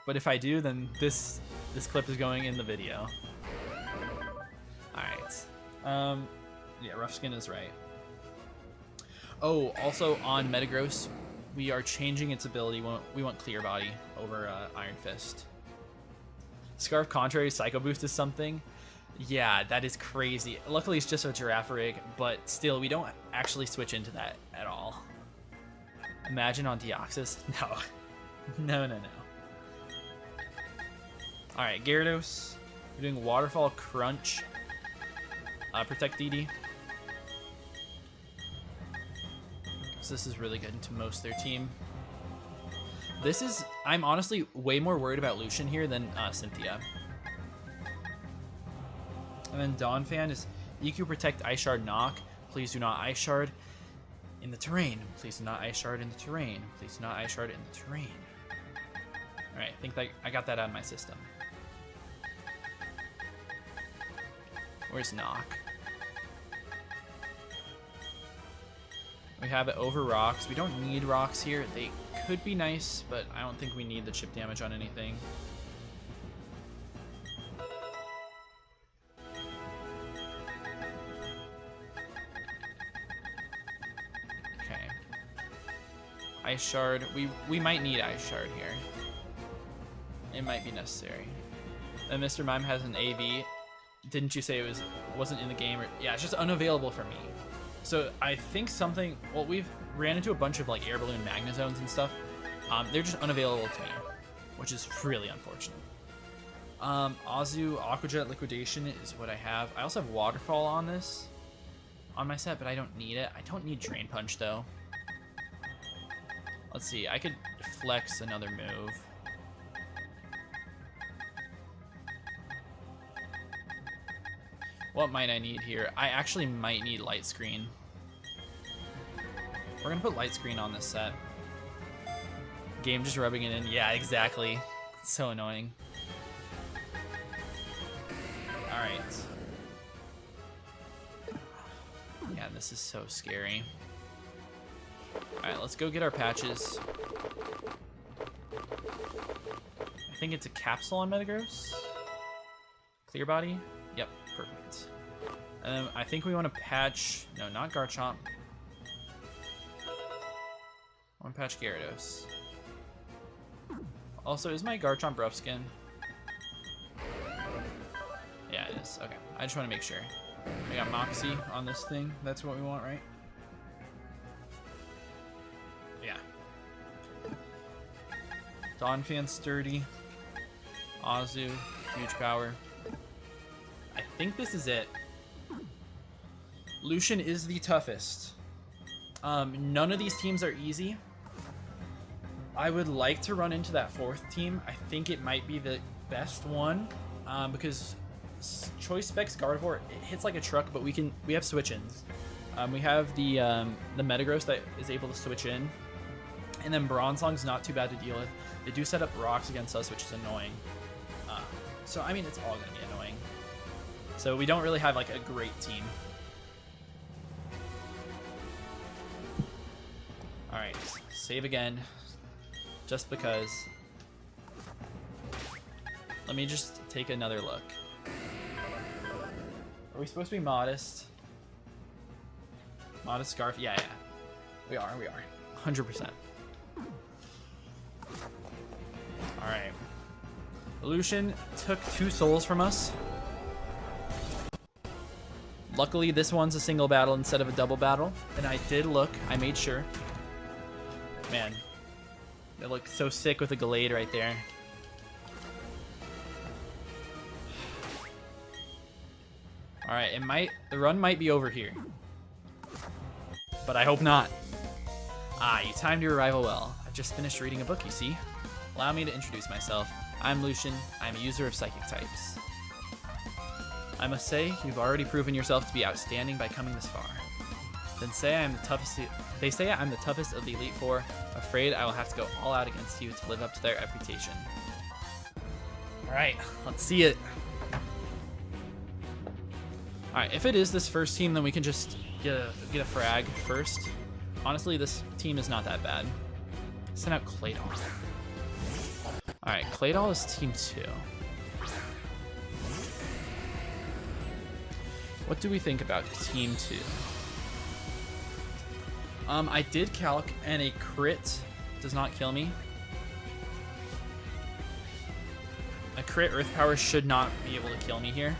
But if I do, then this clip is going in the video. Alright. Yeah, Rough Skin is right. Oh, also on Metagross, we are changing its ability. We want Clear Body over Iron Fist. Scarf Contrary Psycho Boost is something. Yeah, that is crazy. Luckily, it's just a Girafarig, but still, we don't actually switch into that at all. Imagine on Deoxys? No. No. Alright, Gyarados. We're doing Waterfall, Crunch, Protect DD. So this is really good to most their team. This is, I'm honestly way more worried about Lucian here than Cynthia. And then Dawn Fan is EQ Protect Ice Shard Knock. Please do not Ice Shard in the terrain. Please do not Ice Shard in the terrain. Please do not Ice Shard in the terrain. Alright, I think that I got that out of my system. Where's Knock? We have it over rocks. We don't need rocks here. They could be nice, but I don't think we need the chip damage on anything. Okay. Ice Shard. We might need Ice Shard here. It might be necessary. And Mr. Mime has an AV. Didn't you say it wasn't in the game? Or, yeah, it's just unavailable for me. So I think something. Well, we've ran into a bunch of like air balloon magna zones and stuff. They're just unavailable to me, which is really unfortunate. Azu Aquajet Liquidation is what I have. I also have Waterfall on this, on my set, but I don't need it. I don't need Drain Punch though. Let's see. I could flex another move. What might I need here? I actually might need Light Screen. We're gonna put Light Screen on this set. Game just rubbing it in. Yeah, exactly. It's so annoying. Alright. Yeah, this is so scary. Alright, let's go get our patches. I think it's a capsule on Metagross. Clear body? Yep, perfect. And then I think we want to patch... No, not Garchomp. I want to patch Gyarados. Also, is my Garchomp rough skin? Yeah, it is. Okay, I just want to make sure. We got Moxie on this thing. That's what we want, right? Yeah. Donphan sturdy. Azu, huge power. I think this is it. Lucian is the toughest. None of these teams are easy. I would like to run into that fourth team. I think it might be the best one because Choice Specs Gardevoir, it hits like a truck, but we have switch-ins. We have the Metagross that is able to switch in, and then Bronzong's not too bad to deal with. They do set up rocks against us, which is annoying. So I mean, it's all gonna be annoying. So we don't really have like a great team. All right, save again, just because. Let me just take another look. Are we supposed to be modest? Modest Scarf? Yeah. We are. 100%. Alright. Lucian took 2 souls from us. Luckily, this one's a single battle instead of a double battle. And I did look. I made sure. Man. They look so sick with a Gallade right there. Alright, the run might be over here. But I hope not. You timed your arrival well. I've just finished reading a book, you see. Allow me to introduce myself. I'm Lucian. I'm a user of psychic types. I must say, you've already proven yourself to be outstanding by coming this far. They say I'm the toughest of the Elite Four. Afraid I will have to go all out against you to live up to their reputation. Alright, let's see it. Alright, if it is this first team, then we can just get a frag first. Honestly, this team is not that bad. Send out Claydol. Alright, Claydol is team 2. What do we think about team 2? I did calc, and a crit does not kill me. A crit Earth Power should not be able to kill me here.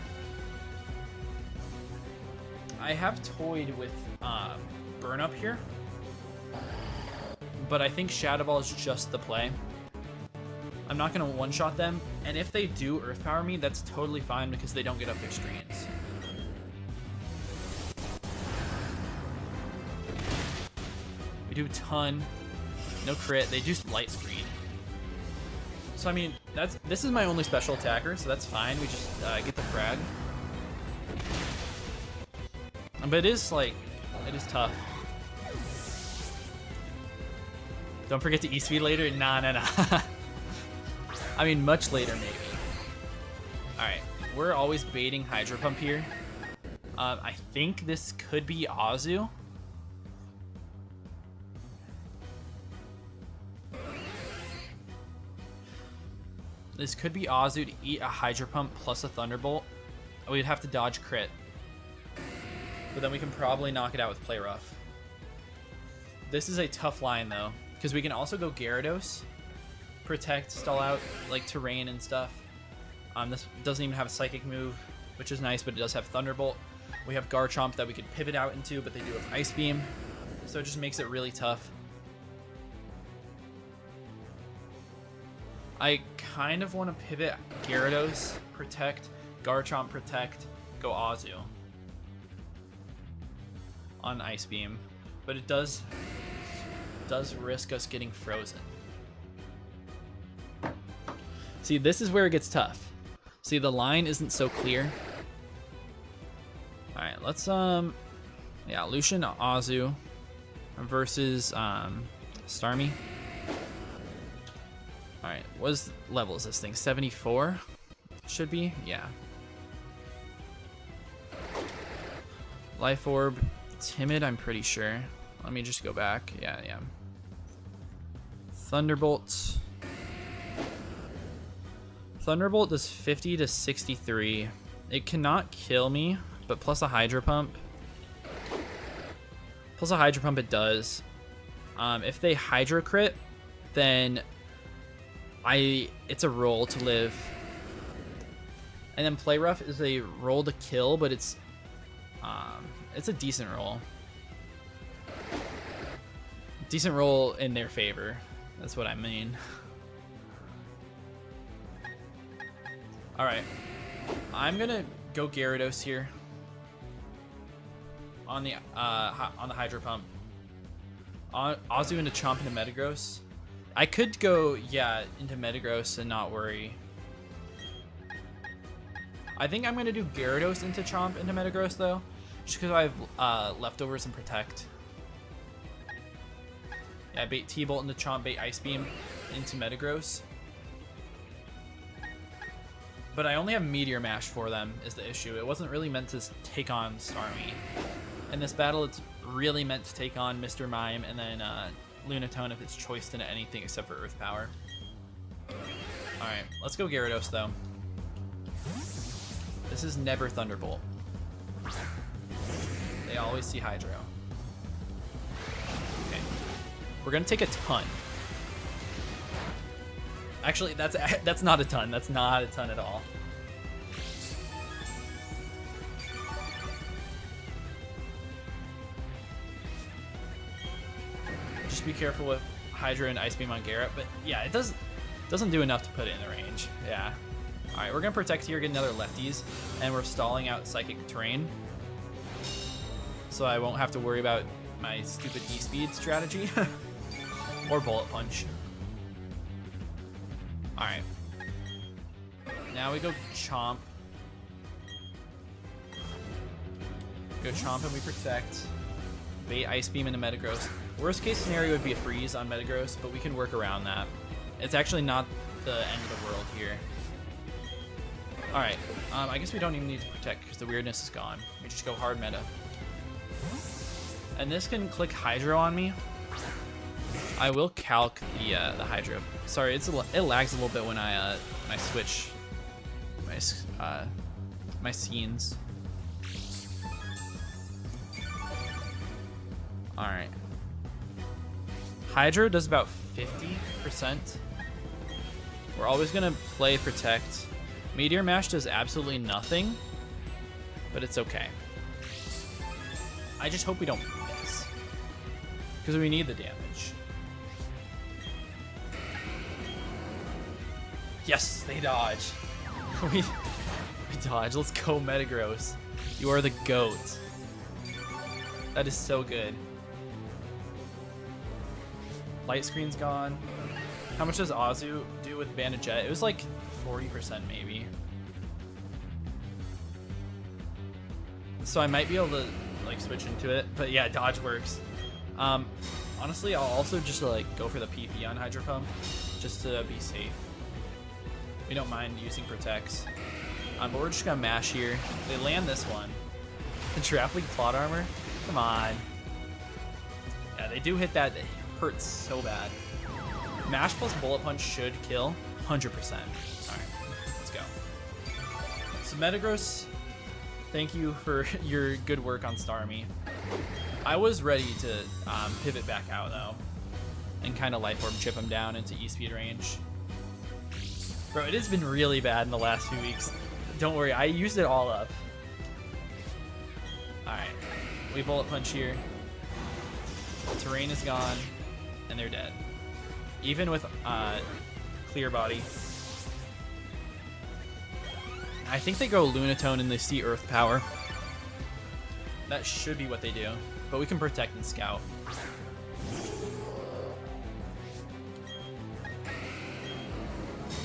I have toyed with Burn Up here, but I think Shadow Ball is just the play. I'm not going to one-shot them, and if they do Earth Power me, that's totally fine because they don't get up their screens. We do a ton. No crit. They do Light Screen. So I mean, this is my only special attacker, so that's fine. We just get the frag. But it is tough. Don't forget to E-speed later. Nah. I mean, much later maybe. All right, we're always baiting Hydro Pump here. I think this could be Azu. This could be Azu to eat a Hydro Pump plus a Thunderbolt. We'd have to dodge crit. But then we can probably knock it out with Play Rough. This is a tough line though, because we can also go Gyarados, protect, stall out like terrain and stuff. This doesn't even have a Psychic move, which is nice, but it does have Thunderbolt. We have Garchomp that we could pivot out into, but they do have Ice Beam, so it just makes it really tough. I kind of want to pivot Gyarados, protect, Garchomp, protect, go Azu on Ice Beam, but it does risk us getting frozen. See, this is where it gets tough. See, the line isn't so clear. All right, let's yeah, Lucian Azu versus Starmie. All right, what level is this thing? 74 should be, yeah. Life Orb, Timid, I'm pretty sure. Let me just go back. Yeah. Thunderbolt. Thunderbolt does 50 to 63. It cannot kill me, but plus a Hydro Pump. Plus a Hydro Pump it does. If they Hydro Crit, then it's a roll to live. And then Play Rough is a roll to kill, but it's a decent roll. Decent roll in their favor. That's what I mean. All right, I'm gonna go Gyarados here on the Hydro Pump. Azu into Chomp into Metagross. I could go, yeah, into Metagross and not worry. I think I'm gonna do Gyarados into Chomp into Metagross though, just because I have leftovers and Protect. Yeah, bait T-Bolt into Chomp, bait Ice Beam into Metagross. But I only have Meteor Mash for them is the issue. It wasn't really meant to take on Starmie. In this battle, it's really meant to take on Mr. Mime and then Lunatone if it's choiced into anything except for Earth Power. Alright, let's go Gyarados though. This is never Thunderbolt. They always see Hydro. Okay. We're gonna take a ton. Actually, that's not a ton. That's not a ton at all. Just be careful with Hydro and Ice Beam on Garrett. But yeah, it doesn't do enough to put it in the range. Yeah. All right, we're gonna Protect here, get another lefties, and we're stalling out Psychic Terrain, so I won't have to worry about my stupid E-Speed strategy or Bullet Punch. Alright. Now we go Chomp. Go Chomp and we Protect. Bait Ice Beam into Metagross. Worst case scenario would be a freeze on Metagross, but we can work around that. It's actually not the end of the world here. Alright. I guess we don't even need to Protect because the weirdness is gone. We just go hard meta. And this can click Hydro on me. I will calc the Hydro. Sorry, it lags a little bit when I switch my scenes. All right. Hydro does about 50%. We're always gonna play Protect. Meteor Mash does absolutely nothing, but it's okay. I just hope we don't miss because we need the damage. Yes, they dodge. we dodge. Let's go, Metagross. You are the GOAT. That is so good. Light screen's gone. How much does Azu do with Bandit Jet. It was like 40% maybe. So I might be able to like switch into it, but yeah, dodge works. Honestly, I'll also just like go for the PP on Hydro Pump just to be safe. We don't mind using protects. But we're just gonna mash here. They land this one. The Giraffe League plot armor? Come on. Yeah, they do hit that. It hurts so bad. Mash plus Bullet Punch should kill 100%. Alright, let's go. So Metagross, thank you for your good work on Starmie. I was ready to pivot back out though and kind of Life Orb chip him down into E-Speed range. Bro, it has been really bad in the last few weeks. Don't worry, I used it all up. Alright, we Bullet Punch here. Terrain is gone, and they're dead. Even with Clear Body. I think they go Lunatone and they see Earth Power. That should be what they do, but we can Protect and Scout.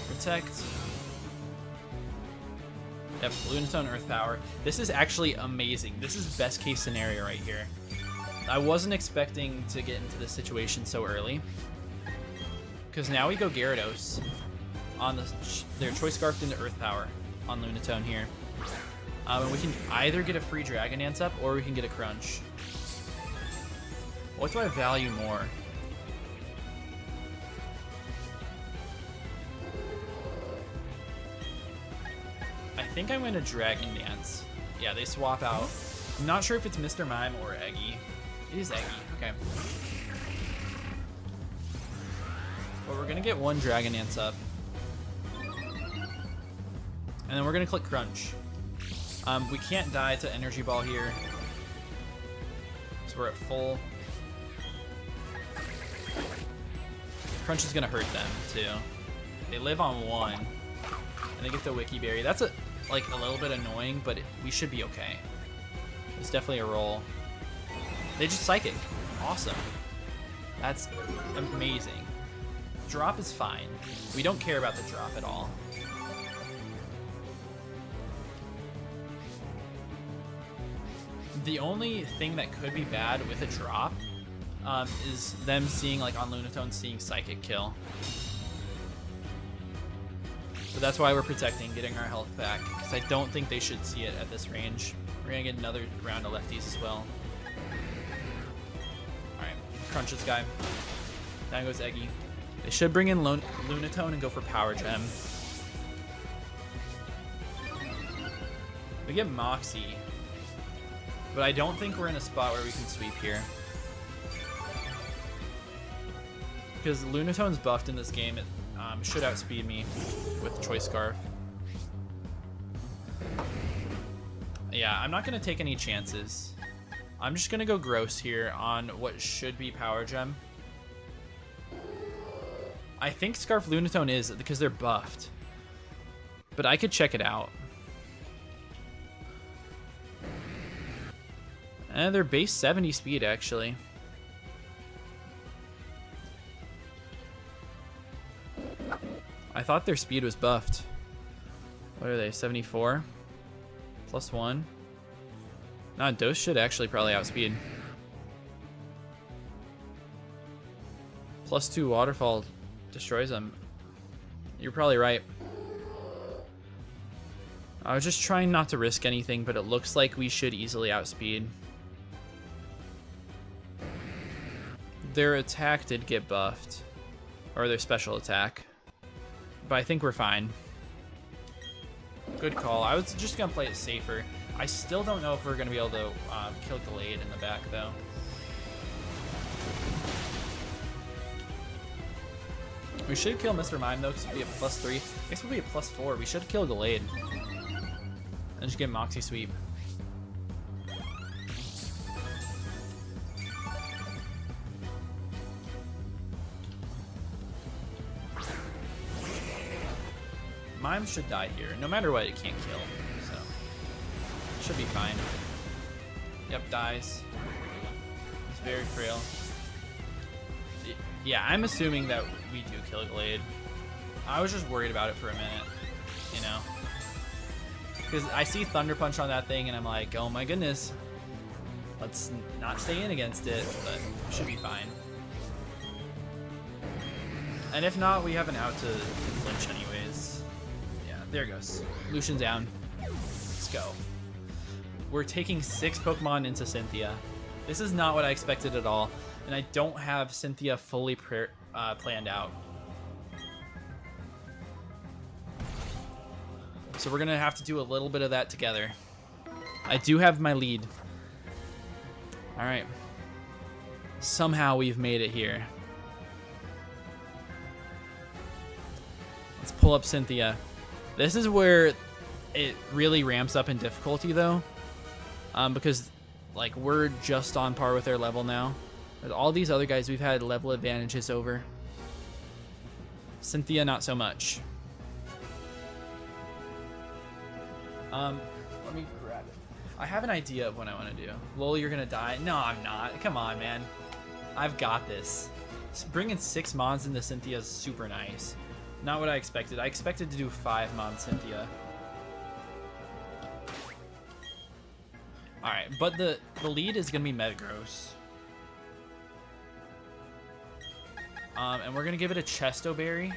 Protect. Yep, Lunatone, Earth Power. This is actually amazing. This is best case scenario right here. I wasn't expecting to get into this situation so early. Because now we go Gyarados on their Choice Scarf into Earth Power on Lunatone here. And we can either get a free Dragon Dance up or we can get a Crunch. What do I value more? I think I'm going to Dragon Dance. Yeah, they swap out. I'm not sure if it's Mr. Mime or Eggy. It is Eggy, okay. But we're going to get one Dragon Dance up. And then we're going to click Crunch. We can't die to Energy Ball here. So we're at full. Crunch is going to hurt them, too. They live on one. And they get the Wiki Berry. That's like a little bit annoying, but we should be okay. It's definitely a roll. They just Psychic. Awesome. That's amazing. Drop is fine. We don't care about the drop at all. The only thing that could be bad with a drop is them seeing, like on Lunatone, seeing Psychic kill. But that's why we're protecting, getting our health back, because I don't think they should see it at this range. We're going to get another round of lefties as well. Alright, Crunch this guy. Down goes Eggy. They should bring in Lunatone and go for Power Gem. We get Moxie. But I don't think we're in a spot where we can sweep here. Because Lunatone's buffed in this game. It should outspeed me with Choice Scarf. Yeah, I'm not going to take any chances. I'm just going to go Gross here on what should be Power Gem. I think Scarf Lunatone is because they're buffed. But I could check it out. And they're base 70 speed, actually. I thought their speed was buffed. What are they, 74? Plus 1? Nah, Dose should actually probably outspeed. Plus 2 Waterfall destroys them. You're probably right. I was just trying not to risk anything, but it looks like we should easily outspeed. Their attack did get buffed. Or their special attack. But I think we're fine. Good call. I was just going to play it safer. I still don't know if we're going to be able to kill Gallade in the back, though. We should kill Mr. Mime, though, because it would be a +3. I guess it would be a +4. We should kill Gallade. And just get Moxie Sweep. Mime should die here. No matter what, it can't kill. So, should be fine. Yep, dies. It's very frail. Yeah, I'm assuming that we do kill Glade. I was just worried about it for a minute, you know? Because I see Thunder Punch on that thing, and I'm like, oh my goodness. Let's not stay in against it, but should be fine. And if not, we have an out to flinch anyways. Yeah, there it goes. Lucian down. Let's go. We're taking 6 Pokemon into Cynthia. This is not what I expected at all, and I don't have Cynthia fully planned out. So we're gonna have to do a little bit of that together. I do have my lead. All right. Somehow we've made it here. Let's pull up Cynthia. This is where it really ramps up in difficulty, though, because like we're just on par with their level now. But all these other guys we've had level advantages over. Cynthia, not so much. Let me grab it. I have an idea of what I want to do. Lol, you're gonna die. No, I'm not. Come on, man. I've got this. Bringing 6 Mons into Cynthia is super nice. Not what I expected. I expected to do 5 Mon Cynthia. Alright, but the lead is gonna be Metagross. And we're gonna give it a Chesto Berry.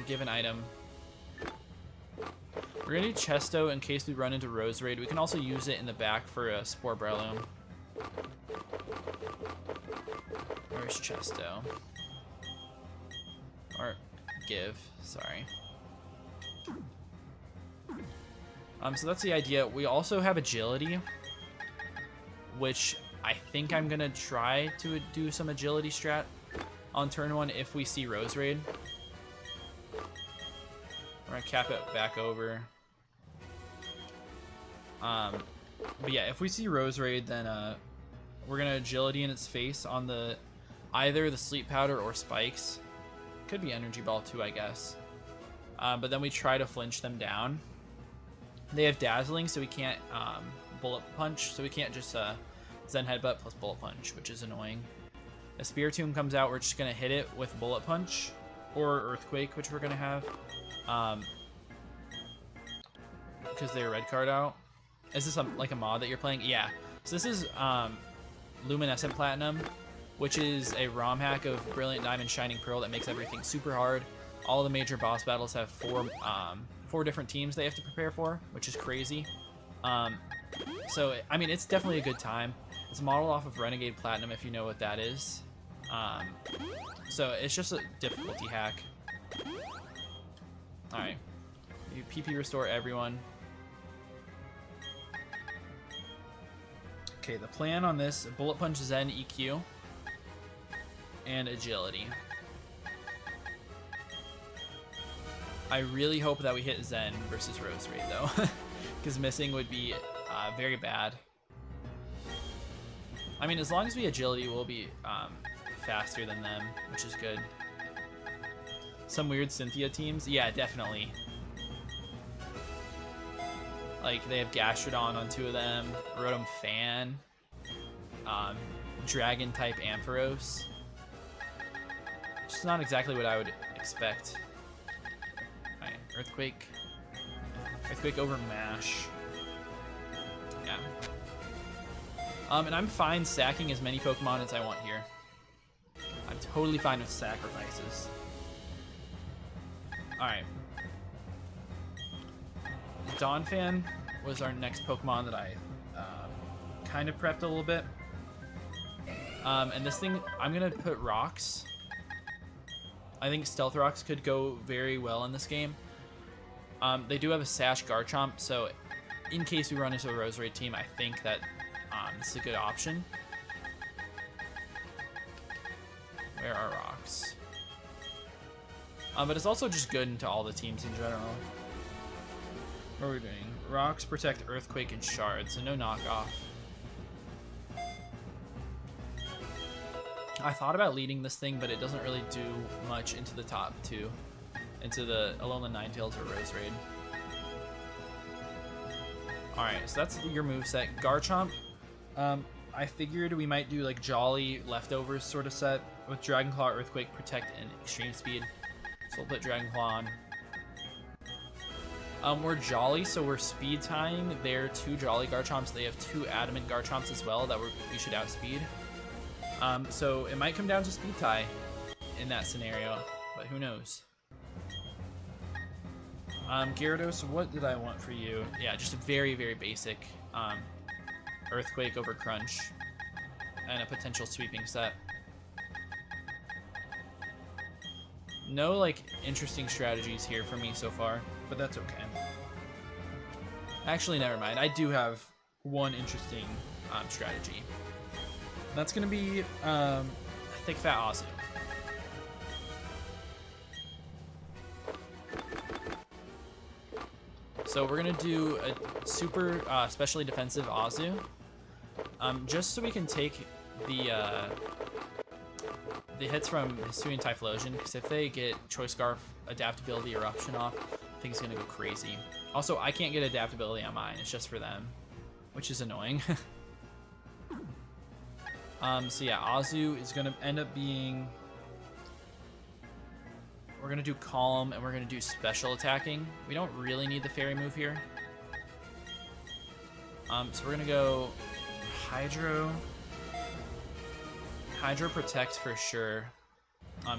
Give an item. We're gonna do Chesto in case we run into Roserade. We can also use it in the back for a Spore Breloom. Where's Chesto? Or give, sorry. So that's the idea. We also have Agility, which I think I'm gonna try to do some Agility strat on turn 1 if we see Roserade. We're gonna cap it back over. But yeah, if we see Roserade, then we're gonna Agility in its face on the either the Sleep Powder or Spikes. Could be Energy Ball too, I guess. But then we try to flinch them down. They have Dazzling, so we can't Bullet Punch, so we can't just Zen Headbutt plus Bullet Punch, which is annoying. A Spiritomb comes out, we're just gonna hit it with Bullet Punch or Earthquake, which we're gonna have. Because they're red card out. Is this like a mod that you're playing? Yeah. So this is Luminescent Platinum, which is a ROM hack of Brilliant Diamond, Shining Pearl that makes everything super hard. All the major boss battles have 4 different teams they have to prepare for, which is crazy. So I mean, it's definitely a good time. It's modeled off of Renegade Platinum, if you know what that is. So it's just a difficulty hack. Alright. You PP restore everyone. Okay, the plan on this, Bullet Punch, Zen, EQ, and Agility. I really hope that we hit Zen versus Roserade, though, because missing would be very bad. I mean, as long as we Agility, we'll be faster than them, which is good. Some weird Cynthia teams? Yeah, definitely. Like, they have Gastrodon on 2 of them, Rotom Fan, Dragon-type Ampharos. Just not exactly what I would expect. Alright, Earthquake. Earthquake over Mash. Yeah. And I'm fine sacking as many Pokemon as I want here. I'm totally fine with sacrifices. Alright. Donphan was our next Pokemon that I kind of prepped a little bit. And this thing, I'm going to put Rocks. I think Stealth Rocks could go very well in this game. They do have a Sash Garchomp, so in case we run into a Roserade team, I think that this is a good option. Where are Rocks? But it's also just good into all the teams in general. What are we doing? Rocks protect Earthquake and Shard, so no knockoff. I thought about leading this thing, but it doesn't really do much into the top 2. Into the Alolan Ninetales or Roserade. Alright, so that's your moveset. Garchomp, I figured we might do like Jolly Leftovers sort of set, with Dragon Claw, Earthquake, Protect, and Extreme Speed. So we'll put Dragon Claw on. We're Jolly, so we're speed tying their 2 Jolly Garchomps. They have 2 Adamant Garchomps as well that we should outspeed. So it might come down to speed tie in that scenario, but who knows? Gyarados, what did I want for you? Yeah, just a very, very basic Earthquake over Crunch and a potential sweeping set. No, like, interesting strategies here for me so far, but that's okay. Actually, never mind. I do have one interesting strategy. That's going to be Thick Fat Azu. So we're going to do a super specially defensive Azu, just so we can take the hits from Hisuian Typhlosion, because if they get Choice Scarf, Adaptability, Eruption off, I think it's going to go crazy. Also, I can't get Adaptability on mine, it's just for them, which is annoying. So yeah, Azu is going to end up being... We're going to do Calm, and we're going to do Special Attacking. We don't really need the Fairy move here. So we're going to go Hydro Protect for sure.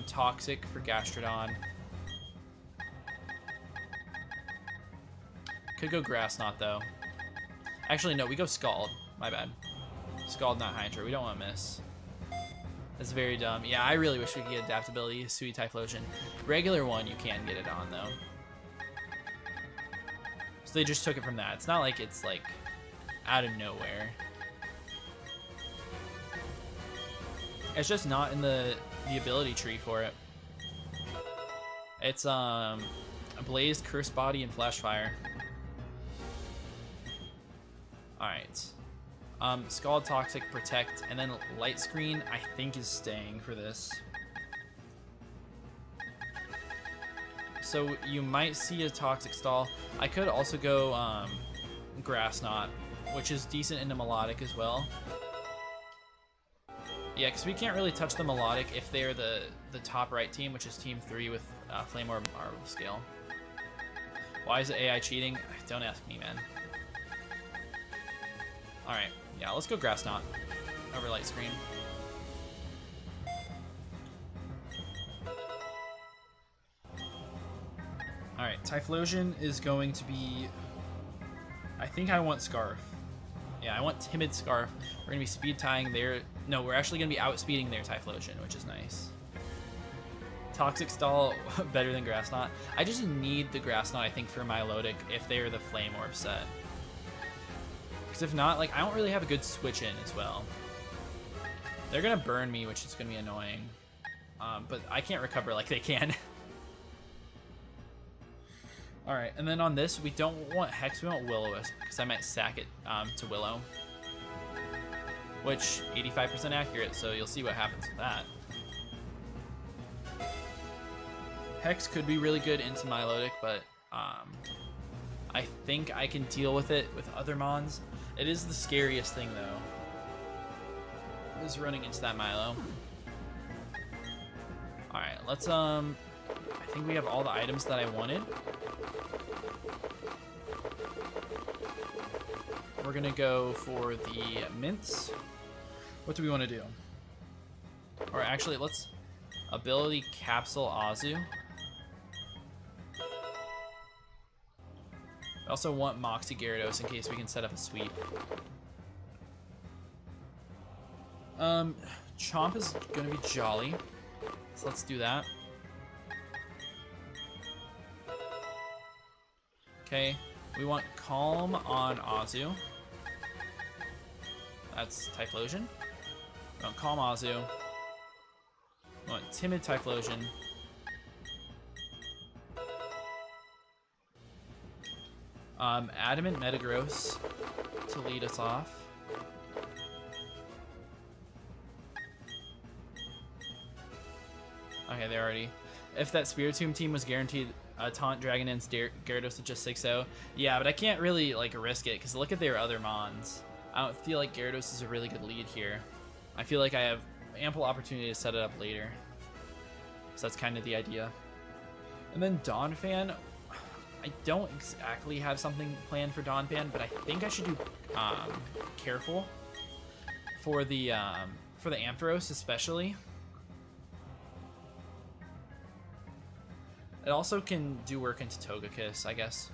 Toxic for Gastrodon. Could go Grass Knot though. Actually, no, we go Scald. My bad. Scald, not Hydro. We don't want to miss. That's very dumb. Yeah, I really wish we could get Adaptability. Sweet Typhlosion. Regular one, you can get it on though. So they just took it from that. It's not like it's like out of nowhere. It's just not in the ability tree for it. It's Blaze, Curse Body, and Flash Fire. Alright. Scald, Toxic, Protect, and then Light Screen I think is staying for this. So you might see a Toxic Stall. I could also go Grass Knot, which is decent into Melodic as well. Yeah, because we can't really touch the Melodic if they're the top right team, which is Team 3 with Flame Orb Marvel Scale. Why is it AI cheating? Don't ask me, man. Alright, yeah, let's go Grass Knot over Light Screen. Alright, Typhlosion is going to be... I think I want Scarf. Yeah, I want Timid Scarf. We're going to be speed tying their... No, we're actually going to be outspeeding their Typhlosion, which is nice. Toxic Stall, better than Grass Knot. I just need the Grass Knot, I think, for Milotic if they are the Flame Orb set. Because if not, like, I don't really have a good switch in as well. They're going to burn me, which is going to be annoying. But I can't recover like they can. Alright, and then on this, we don't want Hex, we want Will-O-Wisp, because I might sack it to Willow. Which, 85% accurate, so you'll see what happens with that. Hex could be really good into Milotic, but I think I can deal with it with other Mons. It is the scariest thing, though, is running into that Milo. Alright, let's, I think we have all the items that I wanted. We're gonna go for the mints. What do we want to do? Or actually, let's ability Capsule Azu. I also want Moxie Gyarados in case we can set up a sweep. Chomp is gonna be Jolly, so let's do that. Okay, we want Calm on Azu. That's Typhlosion. We want Calm Azu. We want Timid Typhlosion. Adamant Metagross to lead us off. Okay, they already... If that Spiritomb team was guaranteed Taunt, Dragon Dance, Gyarados with just 6-0. Yeah, but I can't really like risk it because look at their other Mons. I don't feel like Gyarados is a really good lead here. I feel like I have ample opportunity to set it up later. So that's kind of the idea. And then Donphan, I don't exactly have something planned for Donphan, but I think I should do Careful for the Ampharos especially. It also can do work into Togekiss, I guess.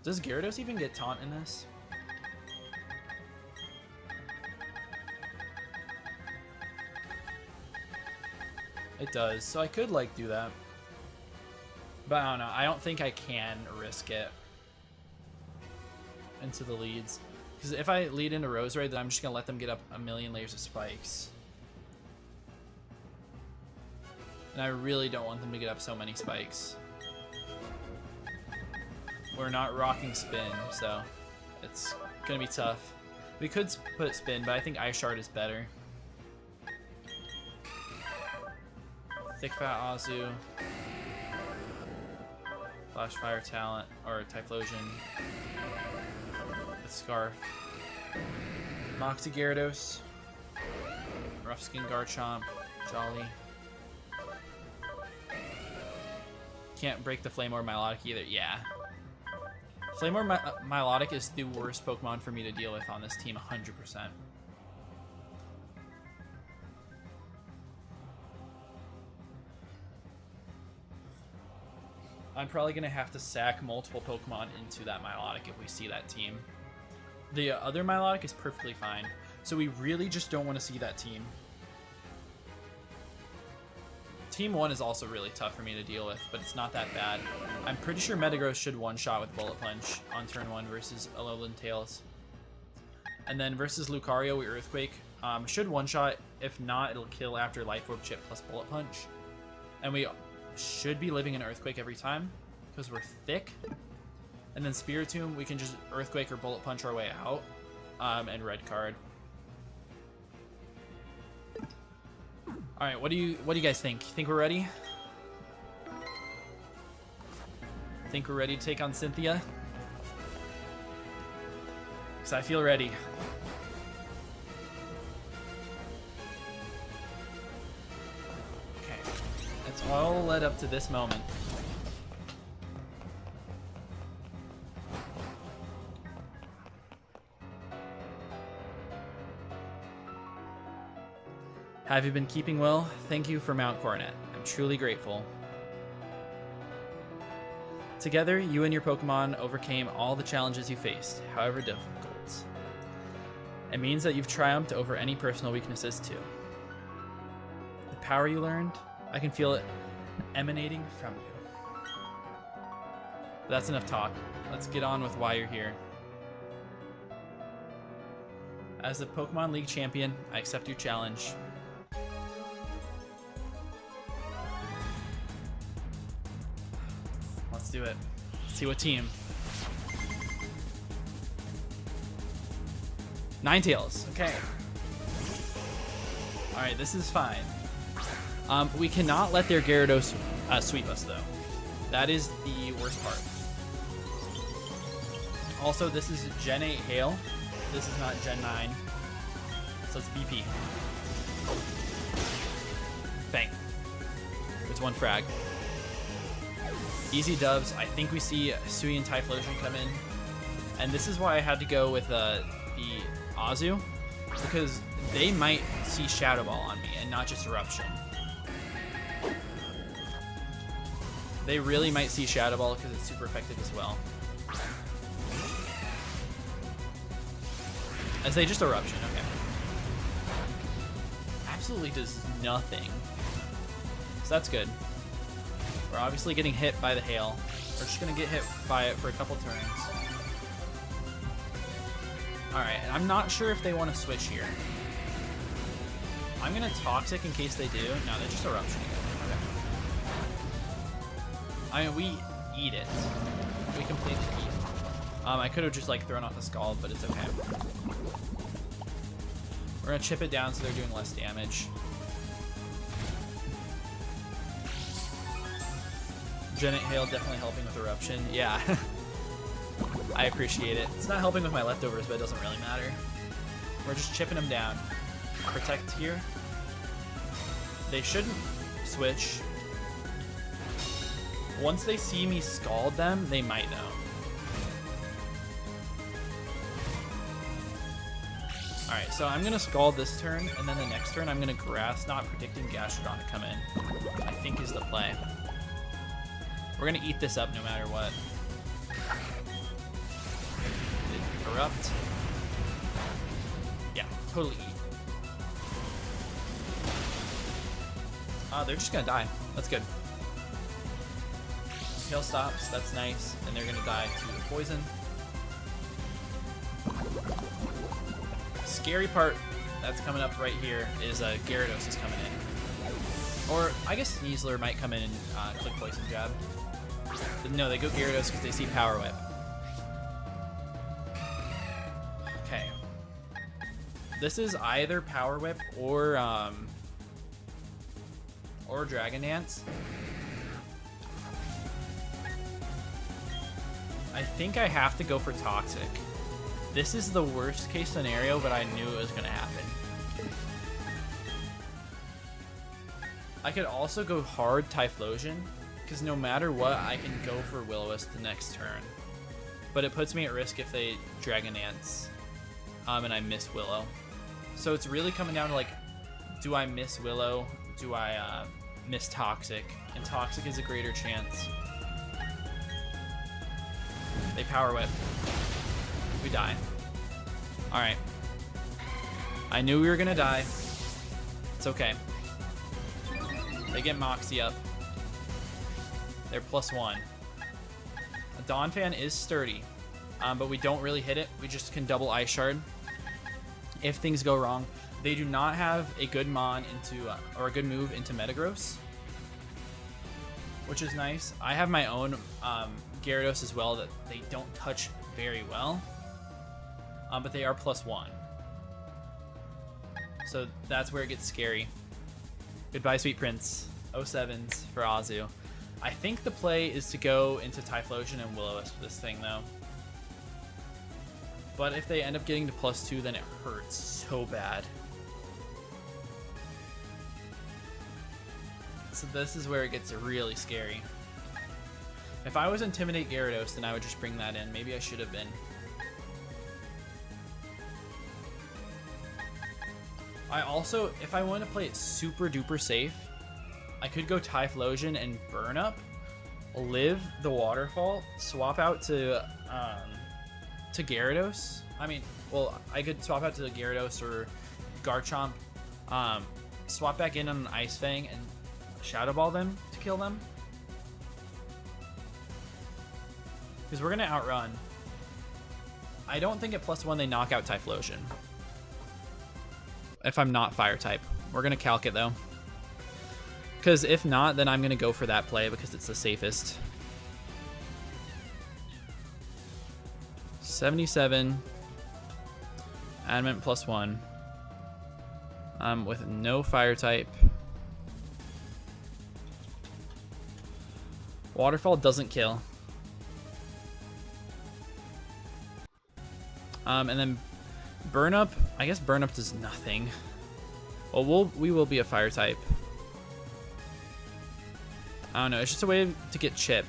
Does Gyarados even get taunt in this? It does, so I could like do that. But I don't know, I don't think I can risk it into the leads. Because if I lead into Roserade, then I'm just going to let them get up a million layers of spikes. And I really don't want them to get up so many spikes. We're not rocking Spin, so it's going to be tough. We could put Spin, but I think Ice Shard is better. Thick Fat Azu. Flash Fire Talent, or Typhlosion. With Scarf. Moxie Gyarados. Rough Skin Garchomp. Jolly. Can't break the Flame or Milotic either. Yeah. Flame or Milotic is the worst Pokemon for me to deal with on this team, 100%. I'm probably going to have to sack multiple Pokemon into that Milotic if we see that team. The other Milotic is perfectly fine, so we really just don't want to see that team. Team 1 is also really tough for me to deal with, but it's not that bad. I'm pretty sure Metagross should one-shot with Bullet Punch on turn 1 versus Alolan Tails. And then versus Lucario, we Earthquake. Should one-shot. If not, it'll kill after Life Orb Chip plus Bullet Punch. And we should be living in Earthquake every time because we're thick. And then Spiritomb, we can just Earthquake or Bullet Punch our way out. And red card. All right, what do you guys think? Think we're ready? Think we're ready to take on Cynthia? Because I feel ready. Okay, it's all led up to this moment. Have you been keeping well? Thank you for Mount Coronet. I'm truly grateful. Together, you and your Pokemon overcame all the challenges you faced, however difficult. It means that you've triumphed over any personal weaknesses too. The power you learned, I can feel it emanating from you. But that's enough talk. Let's get on with why you're here. As the Pokemon League champion, I accept your challenge. Let's do it. Let's see what team. Ninetales. Okay. Alright, this is fine. We cannot let their Gyarados sweep us, though. That is the worst part. Also, this is Gen 8 Hail. This is not Gen 9. So it's BP. Bang. It's one frag. Easy dubs. I think we see Sui and Typhlosion come in. And this is why I had to go with the Azu. Because they might see Shadow Ball on me and not just Eruption. They really might see Shadow Ball because it's super effective as well. As they just Eruption, okay. Absolutely does nothing. So that's good. We're obviously getting hit by the hail. We're just gonna get hit by it for a couple turns. Alright, and I'm not sure if they want to switch here. I'm gonna Toxic in case they do. No, they're just Eruption again. Okay. I mean, we eat it. We completely eat it. I could have just like thrown off the Scald, but it's okay. We're gonna chip it down so they're doing less damage. Gen 8 Hail definitely helping with Eruption. Yeah. I appreciate it. It's not helping with my leftovers, but it doesn't really matter. We're just chipping them down. Protect here. They shouldn't switch. Once they see me scald them, they might know. Alright, so I'm going to scald this turn, and then the next turn I'm going to grass, not predicting Gastrodon to come in. I think is the play. We're going to eat this up no matter what. Erupt. Yeah, totally eat. They're just going to die. That's good. Hail stops, that's nice, and they're gonna die to the poison. Scary part that's coming up right here is Gyarados is coming in. Or I guess Sneasler might come in and click Poison Jab. But no, they go Gyarados because they see Power Whip. Okay. This is either Power Whip or Dragon Dance. I think I have to go for Toxic. This is the worst case scenario, but I knew it was going to happen. I could also go hard Typhlosion, because no matter what, I can go for Will-O-Wisp the next turn. But it puts me at risk if they Dragon Dance, and I miss Willow. So it's really coming down to, like, do I miss Willow? Do I miss Toxic? And Toxic is a greater chance. They Power Whip. We die. Alright. I knew we were gonna die. It's okay. They get Moxie up. They're +1. A Donphan is sturdy, but we don't really hit it. We just can double Ice Shard if things go wrong. They do not have a good Mon into, or a good move into Metagross, which is nice. I have my own Gyarados as well that they don't touch very well, but they are +1. So that's where it gets scary. Goodbye, Sweet Prince. 07s for Azu. I think the play is to go into Typhlosion and Will-O-Wisp for this thing, though. But if they end up getting to +2, then it hurts so bad. So this is where it gets really scary. If I was Intimidate Gyarados, then I would just bring that in. Maybe I should have been. I also, if I want to play it super duper safe, I could go Typhlosion and Burn Up, live the Waterfall, swap out to Gyarados. I mean, well, I could swap out to Gyarados or Garchomp, swap back in on an Ice Fang and Shadow Ball them to kill them. Because we're going to outrun. I don't think at +1 they knock out Typhlosion. If I'm not Fire type. We're going to calc it though. Because if not, then I'm going to go for that play because it's the safest. 77. Adamant +1. With no Fire type. Waterfall doesn't kill. And then Burn Up, I guess Burn Up does nothing. Well, we will be a Fire type. I don't know, it's just a way to get Chip.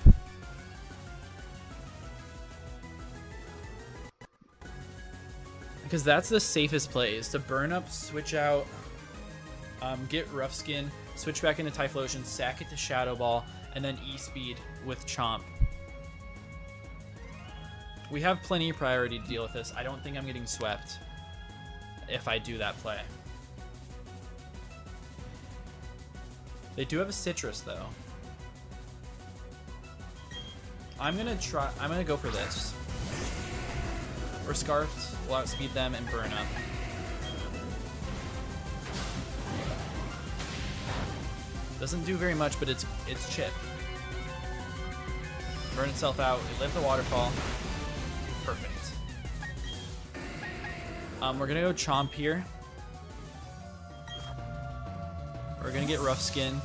Because that's the safest play, is to Burn Up, switch out, get Rough Skin, switch back into Typhlosion, sack it to Shadow Ball, and then E-Speed with Chomp. We have plenty of priority to deal with this. I don't think I'm getting swept if I do that play. They do have a Citrus though. I'm gonna go for this. Or Scarfed will outspeed them and Burn Up. Doesn't do very much, but it's Chip. Burn itself out, we live the Waterfall. Perfect. We're gonna go Chomp here. We're gonna get Rough Skin,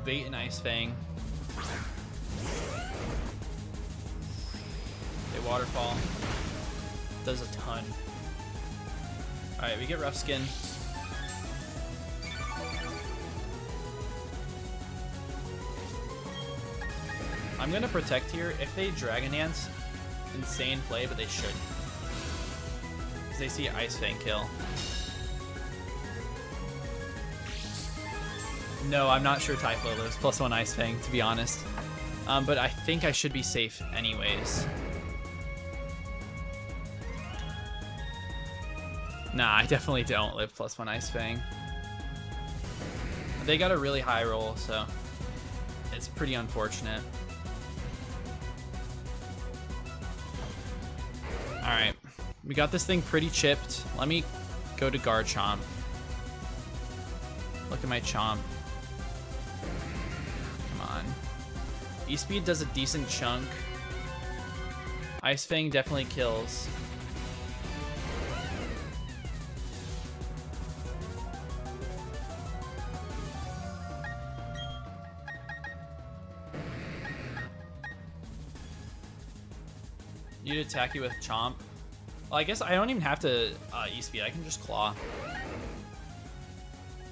bait and Ice Fang. They waterfall. Does a ton. Alright, we get rough skin. I'm gonna protect here. If they Dragon Dance, insane play, but they shouldn't. Because they see Ice Fang kill. No, I'm not sure Typhlo lives +1 Ice Fang, to be honest. But I think I should be safe anyways. Nah, I definitely don't live +1 Ice Fang. They got a really high roll, so it's pretty unfortunate. Alright, we got this thing pretty chipped. Let me go to Garchomp. Look at my Chomp. Come on. E-Speed does a decent chunk. Ice Fang definitely kills. You'd attack you with Chomp. Well, I guess I don't even have to E-Speed. I can just Claw.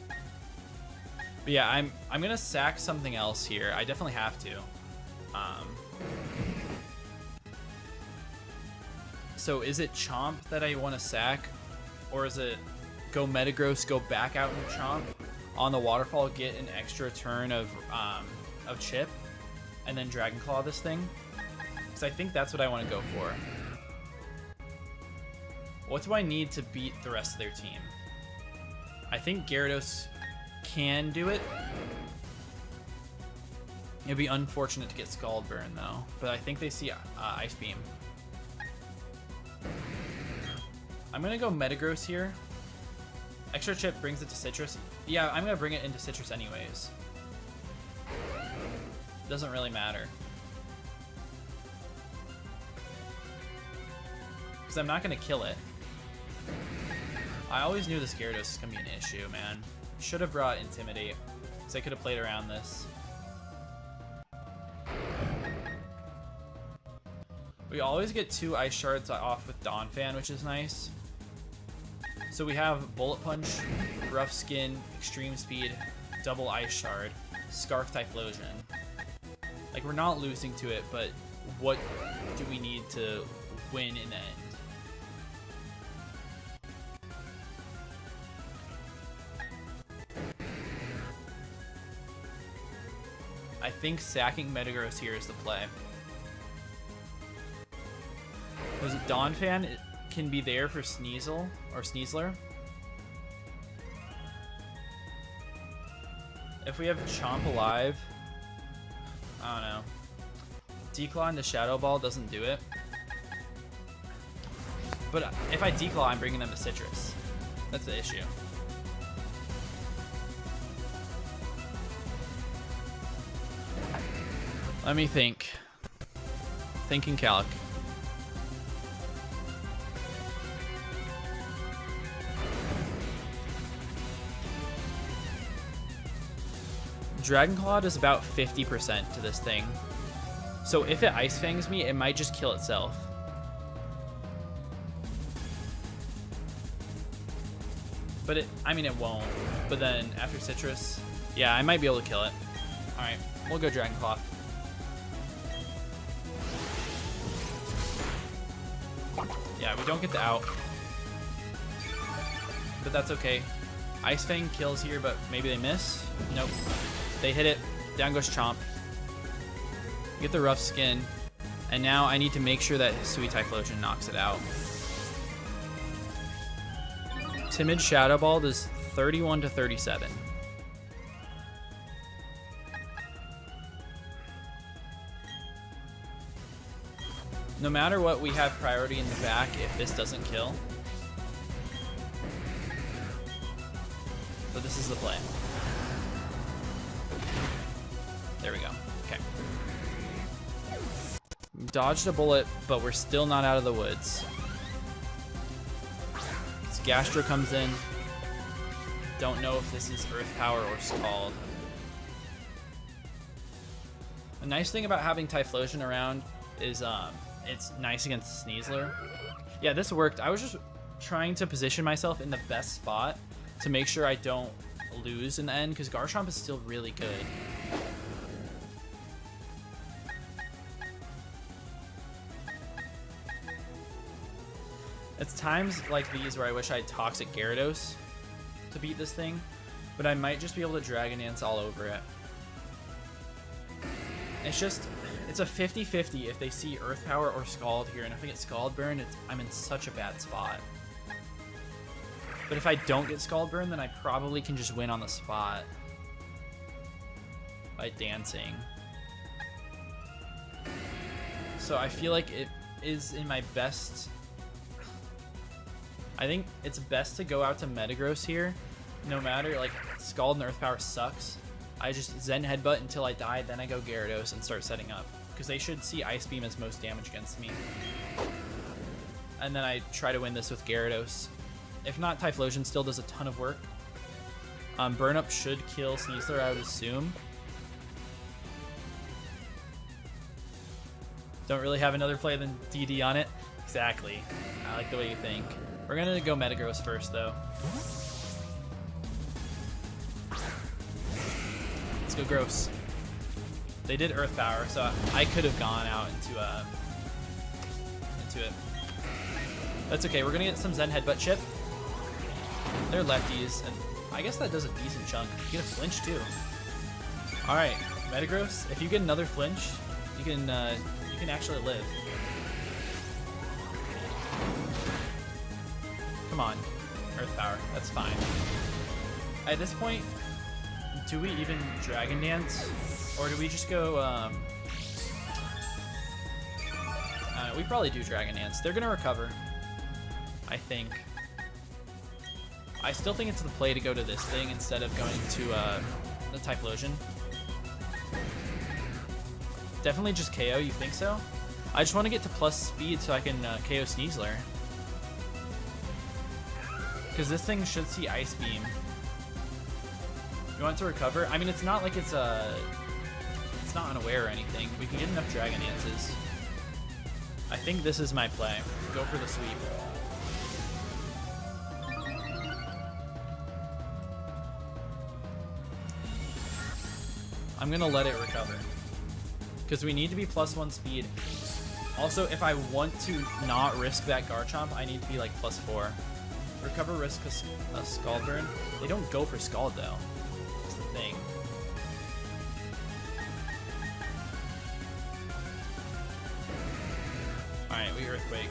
But yeah, I'm gonna sack something else here. I definitely have to. So is it Chomp that I want to sack, or is it go Metagross, go back out and Chomp on the waterfall, get an extra turn of Chip, and then Dragon Claw this thing? Because I think that's what I want to go for. What do I need to beat the rest of their team? I think Gyarados can do it. It'd be unfortunate to get Scald Burn though, but I think they see Ice Beam. I'm gonna go Metagross here. Extra Chip brings it to Citrus. Yeah, I'm gonna bring it into Citrus anyways. Doesn't really matter. Because I'm not gonna kill it. I always knew this Gyarados was gonna be an issue, man. Should have brought Intimidate, because I could have played around this. We always get 2 Ice Shards off with Donphan, which is nice. So we have Bullet Punch, Rough Skin, Extreme Speed, Double Ice Shard, Scarf Typhlosion. Like, we're not losing to it, but what do we need to win in the end? I think sacking Metagross here is the play. Because Donphan can be there for Sneasel or Sneasler. If we have Chomp alive, I don't know. Declaw into Shadow Ball doesn't do it. But if I Declaw, I'm bringing them to Citrus. That's the issue. Let me think. Thinking Calc. Dragon Claw does about 50% to this thing. So if it Ice Fangs me, it might just kill itself. But I mean, it won't. But then after Citrus, yeah, I might be able to kill it. Alright, we'll go Dragon Claw. Yeah, we don't get the out. But that's okay. Ice Fang kills here, but maybe they miss? Nope. They hit it. Down goes Chomp. Get the Rough Skin. And now I need to make sure that Sweet Typhlosion knocks it out. Timid Shadow Ball does 31 to 37. No matter what, we have priority in the back if this doesn't kill. So this is the play. There we go. Okay. Dodged a bullet, but we're still not out of the woods. Gastro comes in. Don't know if this is Earth Power or Scald. A nice thing about having Typhlosion around is it's nice against Sneasler. Yeah, this worked. I was just trying to position myself in the best spot to make sure I don't lose in the end, because Garchomp is still really good. It's times like these where I wish I had Toxic Gyarados to beat this thing, but I might just be able to Dragon Dance all over it. It's a 50-50 if they see Earth Power or Scald here, and if I get Scald Burn, I'm in such a bad spot. But if I don't get Scald Burn, then I probably can just win on the spot by dancing. So I feel like it is in my best... I think it's best to go out to Metagross here, no matter, like, Scald and Earth Power sucks. I just Zen Headbutt until I die, then I go Gyarados and start setting up, because they should see Ice Beam as most damage against me. And then I try to win this with Gyarados. If not, Typhlosion still does a ton of work. Burn Up should kill Sneasler, I would assume. Don't really have another play than DD on it. Exactly. I like the way you think. We're gonna go Metagross first, though. Let's go Gross. They did Earth Power, so I could have gone out into it. That's okay. We're gonna get some Zen Headbutt chip. They're lefties, and I guess that does a decent chunk. You get a flinch too. All right, Metagross. If you get another flinch, you can actually live. Come on, Earth Power. That's fine. At this point, do we even Dragon Dance, or do we just go? We probably do Dragon Dance. They're gonna recover, I think. I still think it's the play to go to this thing instead of going to the Typhlosion. Definitely just KO, you think so? I just want to get to plus speed so I can KO Sneasler. Because this thing should see Ice Beam. You want it to recover? I mean, it's not like it's not unaware or anything. We can get enough Dragon Dances. I think this is my play. Go for the sweep. I'm gonna let it recover, because we need to be +1 speed. Also, if I want to not risk that Garchomp, I need to be like +4. Recover risk a Scald Burn. They don't go for Scald though. That's the thing. Alright, we Earthquake.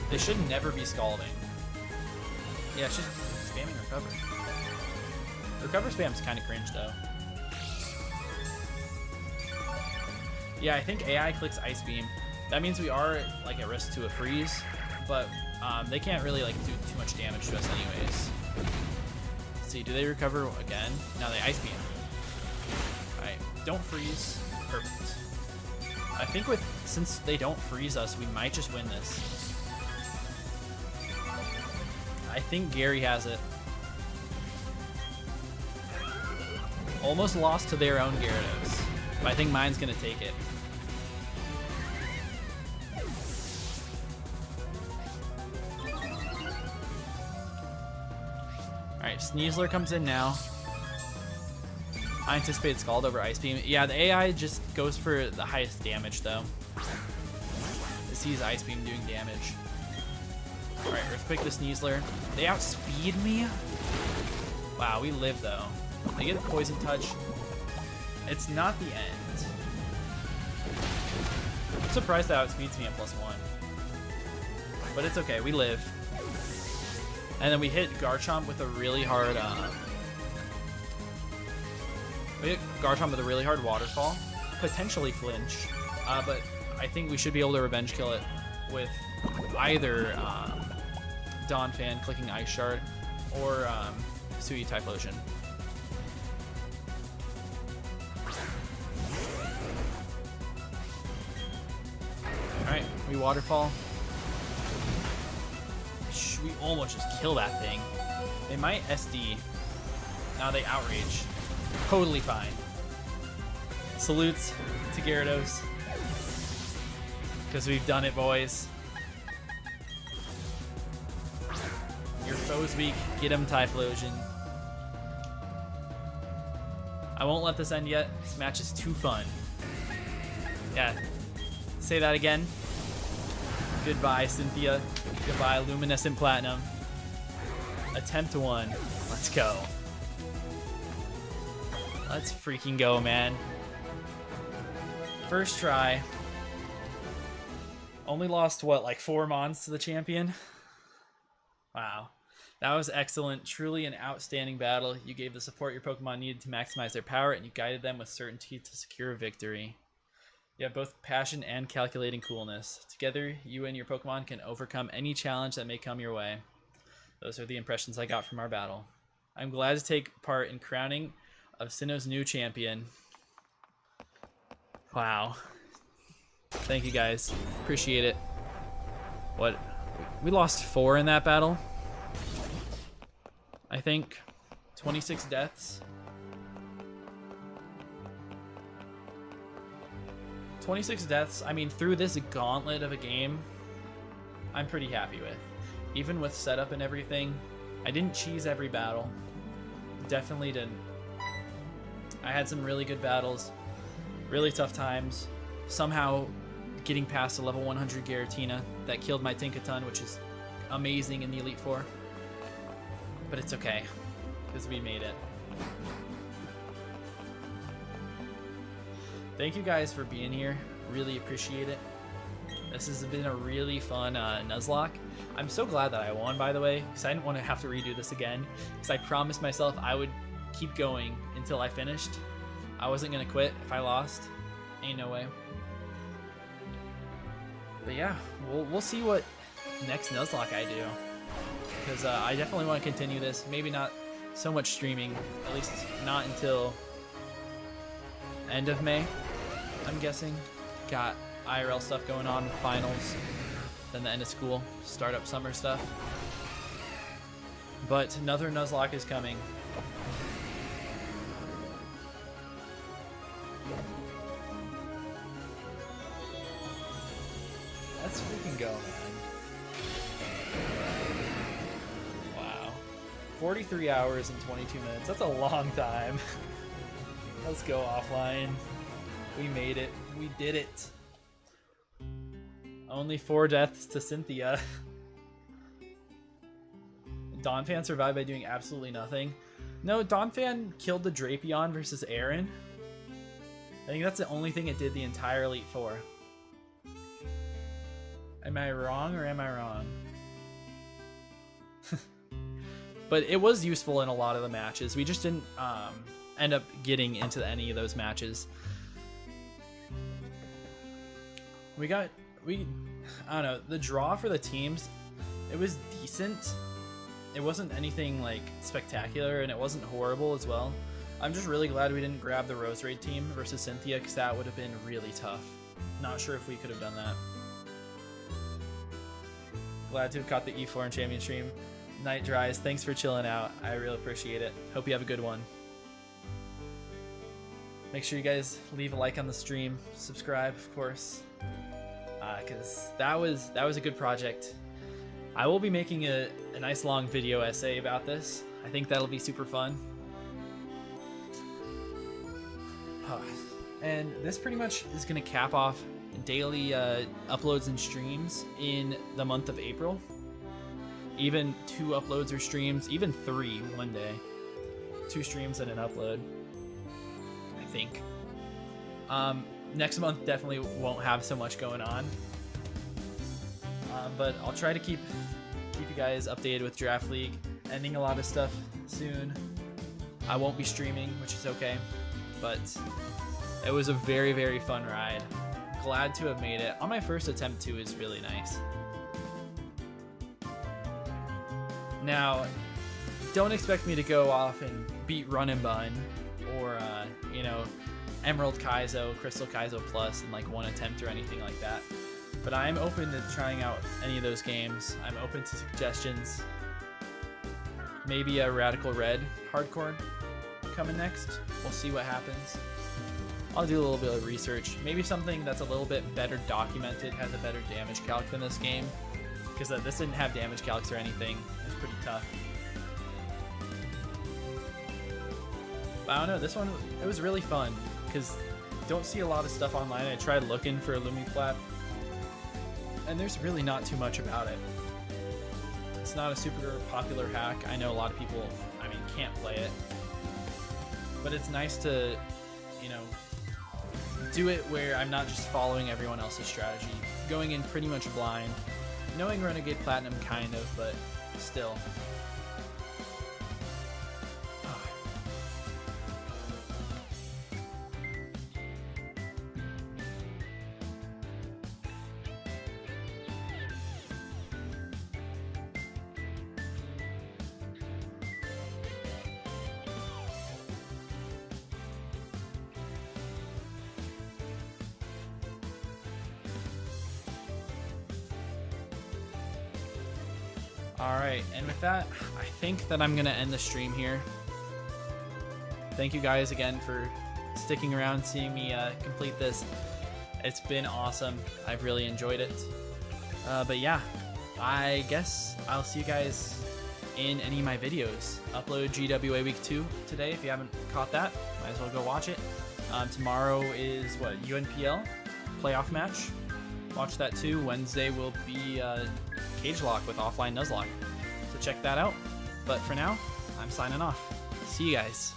They should never be Scalding. Yeah, it's just spamming Recover. Recover spam's kind of cringe though. Yeah, I think AI clicks Ice Beam. That means we are like at risk to a freeze, but they can't really like do too much damage to us anyways. Let's see, do they recover again? No, they Ice Beam. Alright, don't freeze. Perfect. I think since they don't freeze us, we might just win this. I think Gary has it. Almost lost to their own Gyarados, but I think mine's gonna take it. Alright, Sneasler comes in now. I anticipate Scald over Ice Beam. Yeah, the AI just goes for the highest damage though. It sees Ice Beam doing damage. Alright, Earthquake the Sneasler. They outspeed me? Wow, we live though. They get a Poison Touch. It's not the end. I'm surprised that outspeeds me at +1. But it's okay, we live. And then we hit Garchomp with a really hard Waterfall. Potentially flinch. But I think we should be able to revenge kill it with either Donphan clicking Ice Shard or Sui Typhlosion. Alright, we Waterfall. We almost just kill that thing. They might SD. Now they Outrage. Totally fine. Salutes to Gyarados. Because we've done it, boys. Your foe's weak. Get him, Typhlosion. I won't let this end yet. This match is too fun. Yeah. Say that again. Goodbye, Cynthia. Goodbye, Luminescent Platinum. Attempt 1. Let's go. Let's freaking go, man. First try. Only lost, what, like 4 mons to the champion? Wow. That was excellent. Truly an outstanding battle. You gave the support your Pokemon needed to maximize their power, and you guided them with certainty to secure a victory. You have both passion and calculating coolness. Together, you and your Pokemon can overcome any challenge that may come your way. Those are the impressions I got from our battle. I'm glad to take part in crowning of Sinnoh's new champion. Wow. Thank you guys. Appreciate it. What? We lost 4 in that battle? I think 26 deaths. 26 deaths, I mean, through this gauntlet of a game, I'm pretty happy with. Even with setup and everything, I didn't cheese every battle. Definitely didn't. I had some really good battles, really tough times. Somehow getting past a level 100 Giratina that killed my Tinkaton, which is amazing in the Elite Four. But it's okay, because we made it. Thank you guys for being here. Really appreciate it. This has been a really fun Nuzlocke. I'm so glad that I won, by the way, because I didn't want to have to redo this again. Because I promised myself I would keep going until I finished. I wasn't going to quit if I lost. Ain't no way. But yeah, we'll see what next Nuzlocke I do. Because I definitely want to continue this. Maybe not so much streaming, at least not until end of May, I'm guessing. Got IRL stuff going on, finals, then the end of school, start up summer stuff. But another Nuzlocke is coming. Let's freaking go, man. 43 hours and 22 minutes. That's a long time. Let's go offline. We made it. We did it. Only 4 deaths to Cynthia. Donphan survived by doing absolutely nothing. No, Donphan killed the Drapion versus Aaron. I think that's the only thing it did the entire Elite Four. Am I wrong or am I wrong? But it was useful in a lot of the matches. We just didn't end up getting into any of those matches. I don't know, the draw for the teams, it was decent. It wasn't anything like spectacular, and it wasn't horrible as well. I'm just really glad we didn't grab the Rose Raid team versus Cynthia, because that would have been really tough. Not sure if we could have done that. Glad to have caught the E4 in Champion Stream. Night Dries, thanks for chilling out. I really appreciate it. Hope you have a good one. Make sure you guys leave a like on the stream, subscribe, of course, because that was a good project. I will be making a nice long video essay about this. I think that'll be super fun. And this pretty much is going to cap off daily uploads and streams in the month of April. Even 2 uploads or streams, even 3 one day. 2 streams and an upload, I think. Next month definitely won't have so much going on. But I'll try to keep you guys updated with Draft League. Ending a lot of stuff soon. I won't be streaming, which is okay. But it was a very, very fun ride. Glad to have made it. On my first attempt too is really nice. Now, don't expect me to go off and beat Run and Bun or, you know, Emerald Kaizo, Crystal Kaizo Plus in like 1 attempt or anything like that. But I'm open to trying out any of those games. I'm open to suggestions. Maybe a Radical Red hardcore coming next. We'll see what happens. I'll do a little bit of research. Maybe something that's a little bit better documented, has a better damage calc than this game. Because this didn't have damage calcs or anything. It's pretty tough. But I don't know, this one, it was really fun. Because don't see a lot of stuff online. I tried looking for a Lumiplat, and there's really not too much about it. It's not a super popular hack. I know a lot of people, I mean, can't play it. But it's nice to, you know, do it where I'm not just following everyone else's strategy. Going in pretty much blind. Knowing Renegade Platinum, kind of, but still. Alright, and with that, I think that I'm going to end the stream here. Thank you guys again for sticking around, seeing me complete this. It's been awesome. I've really enjoyed it. But yeah, I guess I'll see you guys in any of my videos. Upload GWA Week 2 today if you haven't caught that. Might as well go watch it. Tomorrow is, what, UNPL? Playoff match. Watch that too. Wednesday will be Cage Lock with offline Nuzlocke. So check that out. But for now, I'm signing off. See you guys.